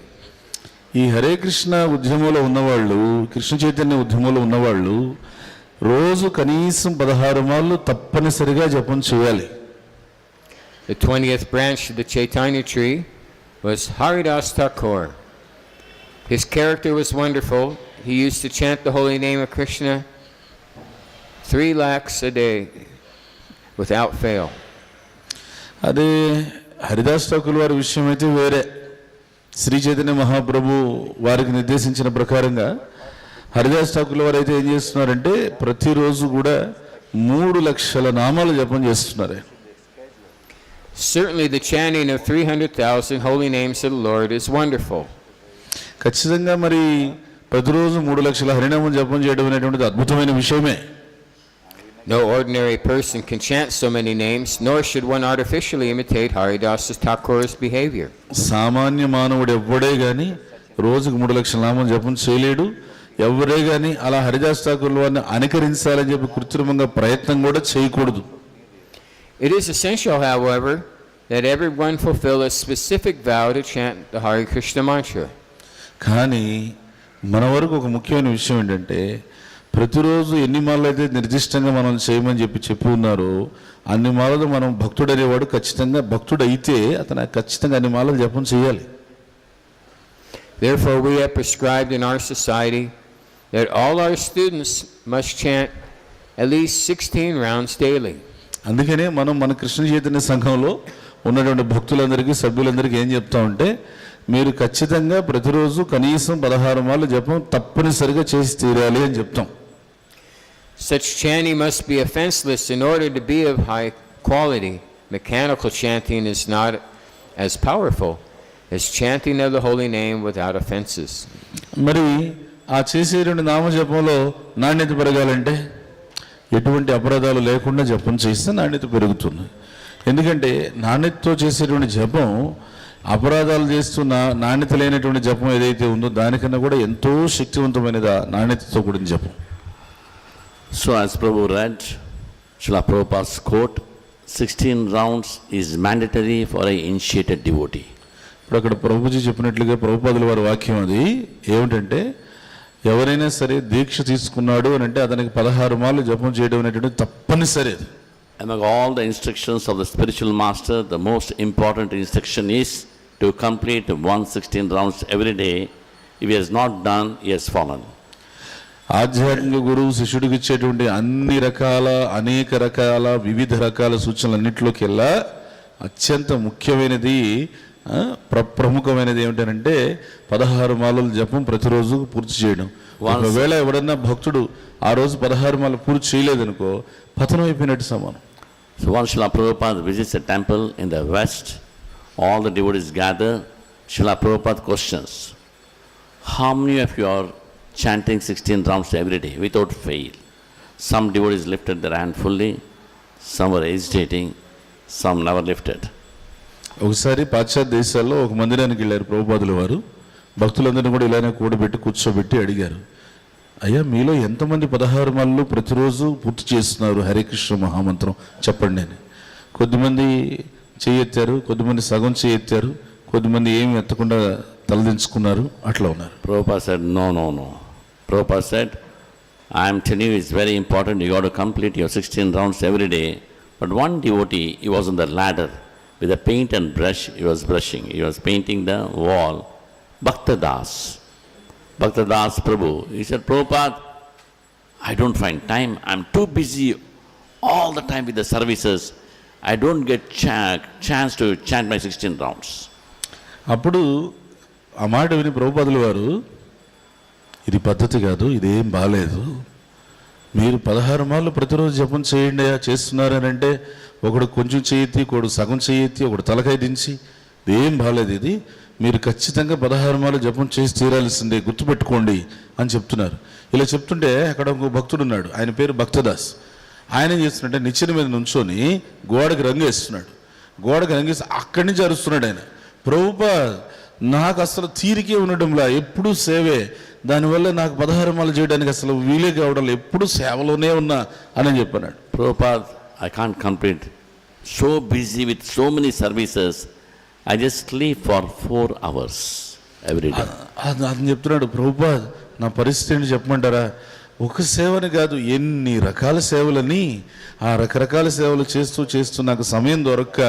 ఈ హరే కృష్ణ ఉద్యమంలో ఉన్నవాళ్ళు, కృష్ణ చైతన్య ఉద్యమంలో ఉన్నవాళ్ళు రోజు కనీసం 16 మార్లు తప్పనిసరిగా జపం చేయాలి. The 20th branch of the Chaitanya tree was Haridas Thakur. His character was wonderful. He used to chant the holy name of Krishna 3 lakhs a day without fail. అదే హరిదాస్ ఠాకూర్ వారి విషయం అయితే వేరే. శ్రీ చైతన్య మహాప్రభు వారికి నిర్దేశించిన ప్రకారంగా హరిదాస్ ఠాకూర్ వారు అయితే ఏం చేస్తున్నారంటే ప్రతిరోజు కూడా 3 లక్షల నామాలు జపం చేస్తున్నారు. Certainly the chanting of 300,000 holy names of the Lord is wonderful. ఖచ్చితంగా మరి ప్రతిరోజు 3 లక్షల హరినామం జపం చేయడం అనేటువంటిది అద్భుతమైన విషయమే. No ordinary person can chant so many names, nor should one artificially imitate Haridas Thakur's behavior. సామాన్య మానవుడు ఎవ్వడే కానీ రోజుకు 3 లక్షల నామం జపం చేయలేడు. ఎవరే కానీ అలా హరిదాస్ ఠాకూర్ వారిని అనుకరించాలని చెప్పి కృత్రిమంగా ప్రయత్నం కూడా చేయకూడదు. It is essential, however, that everyone fulfill a specific vow to chant the Hare Krishna mantra. కానీ మన వరకు ఒక ముఖ్యమైన విషయం ఏంటంటే ప్రతిరోజు ఎన్ని మాలలు అయితే నిర్దిష్టంగా మనం చేయమని చెప్పి ఉన్నారో అన్ని మాలలు మనం భక్తుడు అనేవాడు ఖచ్చితంగా భక్తుడు అయితే అతను ఖచ్చితంగా అన్ని మాలలు జపం చేయాలి. Therefore, we have prescribed in our society that all our students must chant at least 16 rounds daily. అందుకనే మనం మన కృష్ణ చైతన్య సంఘంలో ఉన్నటువంటి భక్తులందరికీ, సభ్యులందరికీ ఏం చెప్తామంటే మీరు ఖచ్చితంగా ప్రతిరోజు కనీసం 16 మార్లు జపం తప్పనిసరిగా చేసి తీరాలి అని చెప్తాం. Such chanting must be offenseless in order to be of high quality. Mechanical chanting is not as powerful as chanting of the holy name without offenses. మరి ఆ చేసేటువంటి నామజపంలో నాణ్యత పెరగాలంటే ఎటువంటి అపరాధాలు లేకుండా జపం చేస్తే నాణ్యత పెరుగుతుంది. ఎందుకంటే నాణ్యతతో చేసేటువంటి జపం అపరాధాలు చేస్తున్న నాణ్యత లేనటువంటి జపం ఏదైతే ఉందో దానికన్నా కూడా ఎంతో శక్తివంతమైనది నాణ్యతతో కూడిన జపం. So as Prabhu read, Srila Prabhupada's quote, 16 rounds is mandatory for an initiated devotee. ఇప్పుడు అక్కడ ప్రభుజీ చెప్పినట్లుగా ప్రభుపాదుల వారి వాక్యం అది ఏమిటంటే ఎవరైనా సరే దీక్ష తీసుకున్నాడు అని అంటే అతనికి 16 మార్లు జపం చేయడం అనేటువంటి తప్పనిసరి. Among all the instructions of the spiritual master, the most important instruction is to complete 116 rounds every day. If he has not done, he has fallen. ఆధ్యాత్మిక గురువు శిష్యుడికి ఇచ్చేటువంటి అన్ని రకాల అనేక రకాల వివిధ రకాల సూచనలన్నింటిలోకెల్లా అత్యంత ముఖ్యమైనది ప్రముఖమైనది ఏమిటంటే 16 మాలలు జపం ప్రతిరోజు పూర్తి చేయడం. ఒకవేళ ఎవడన్నా భక్తుడు ఆ రోజు 16 మాలలు పూర్తి చేయలేదనుకో పతనం అయిపోయినట్టు సమానం. So once Srila Prabhupada visits a temple in the west, all the devotees gather. Srila Prabhupada questions, how many of you are chanting 16 rounds every day without fail? Some devotees lifted their hand fully, some were hesitating, some never lifted. ఒకసారి పాశ్చాత్య దేశాల్లో ఒక మందిరానికి వెళ్ళారు ప్రభుపాదుల వారు. భక్తులందరినీ కూడా ఇలానే కూడబెట్టి కూర్చోబెట్టి అడిగారు, అయ్యా మీలో ఎంతమంది 16 మాలలు ప్రతిరోజు పూర్తి చేస్తున్నారు హరే కృష్ణ మహామంత్రం చెప్పండి అని. కొద్దిమంది చేయెత్తారు, కొద్దిమంది సగం చేయెత్తారు, కొద్దిమంది ఏమి ఎత్తకుండా తలదించుకున్నారు, అట్లా ఉన్నారు. Prabhupada said, no. Prabhupada said, I am telling you it's very important, you got to complete your 16 rounds every day. But one devotee, he was on the ladder with a paint and brush, he was brushing, he was painting the wall. Bhaktadas Prabhu, he said, Prabhupada, I don't find time, I'm too busy all the time with the services, I don't get chance to chant my 16 rounds. అప్పుడు ఆ మాట విని ప్రభుపాదుల వారు ఇది పద్ధతి కాదు, ఇదేం బాలేదు. మీరు 16 మార్లు ప్రతిరోజు జపం చేయండి చేస్తున్నారని అంటే ఒకడు కొంచెం చేయెత్తి, ఒకడు సగం చేయెత్తి, ఒకడు తలకాయ దించి, ఇదేం బాలేదు. ఇది మీరు ఖచ్చితంగా 16 మార్లు జపం చేసి తీరాల్సిందే, గుర్తుపెట్టుకోండి అని చెప్తున్నారు. ఇలా చెప్తుంటే అక్కడ ఒక భక్తుడు ఉన్నాడు, ఆయన పేరు భక్తదాస్. ఆయన ఏం చేస్తున్నాడంటే నిచ్చెన మీద నుంచొని గోడకి రంగు వేస్తున్నాడు. గోడకి రంగేసి అక్కడి నుంచి అరుస్తున్నాడు ఆయన, ప్రభుపాద్ నాకు అసలు తీరికే ఉండడంలా, ఎప్పుడూ సేవే, దానివల్ల నాకు 16 మార్లు చేయడానికి అసలు వీలే కావడం, ఎప్పుడు సేవలోనే ఉన్నా అని చెప్పన్నాడు. Prabhupada, I can't complete. So busy with so many services, I just sleep for 4 hours every day. అని చెప్తున్నాడు. ప్రభుపాద్ నా పరిస్థితి ఏంటి చెప్పమంటారా, ఒక సేవని కాదు, ఎన్ని రకాల సేవలని, ఆ రకరకాల సేవలు చేస్తూ చేస్తూ నాకు సమయం దొరక్క,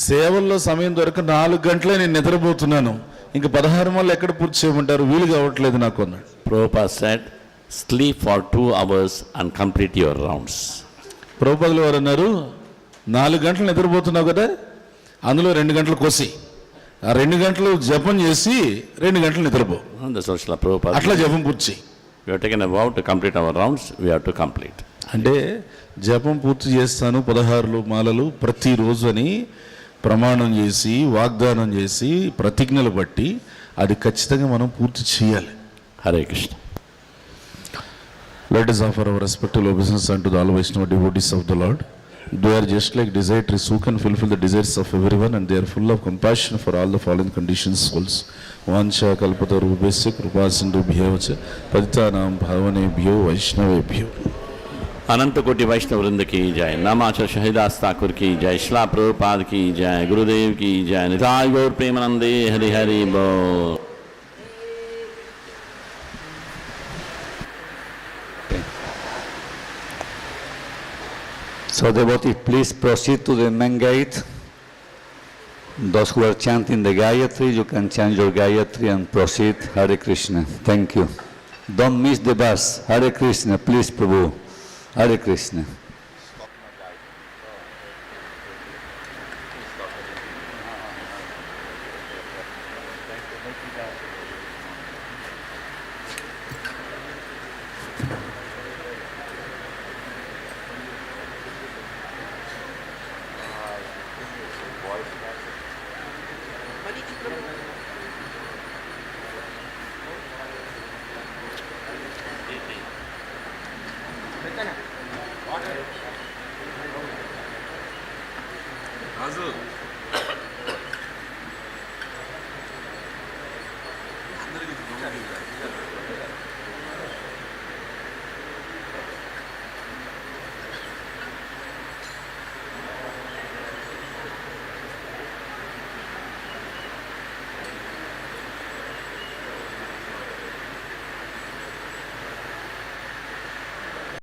సేవల్లో సమయం దొరక 4 గంటలే నేను నిద్రపోతున్నాను. ఇంకా 16 మార్లు ఎక్కడ పూర్తి చేయమంటారు, వీలు కావట్లేదు నాకు అన్నాడు. Prabhupada said, sleep for 2 hours and complete your rounds. ప్రభుపాదులు వారు అన్నారు, 4 గంటలు నిద్రపోతున్నావు కదా, అందులో 2 గంటలు కోసి, ఆ 2 గంటలు జపం చేసి 2 గంటలు నిద్రపో, That's what Srila Prabhupada అట్లా said. జపం పూర్తి. We have taken a vow to complete our rounds, we have to complete. అంటే జపం పూర్తి చేస్తాను 16 మాలలు ప్రతిరోజు అని ప్రమాణం చేసి, వాగ్దానం చేసి, ప్రతిజ్ఞలు బట్టి అది ఖచ్చితంగా మనం పూర్తి చేయాలి. Hare Krishna. Let us offer our respectful obeisance unto the all Vaishnava devotees of the Lord. They are just like desire trees who can fulfill the desires of everyone, and they are full of compassion for all the fallen conditioned souls. Vancha kalpatarubhesya krupasindubhyo cha patitanam bhavanebhyo vaishnavebhyo. अनंत कोटि वैष्णव वृंद की जय, नामाचार्य शहीदास ठाकुर की जय, श्रील प्रभुपाद की जय, गुरुदेव की जय, निताय गौर प्रेमानंदे, हरि हरि बोल. So devotees, please proceed to the main gate. Those who are chanting the Gayatri, you can chant your Gayatri and proceed. Hare Krishna. Thank you. Don't miss the bus. Hare Krishna, please, Prabhu. Hare Krishna. Raju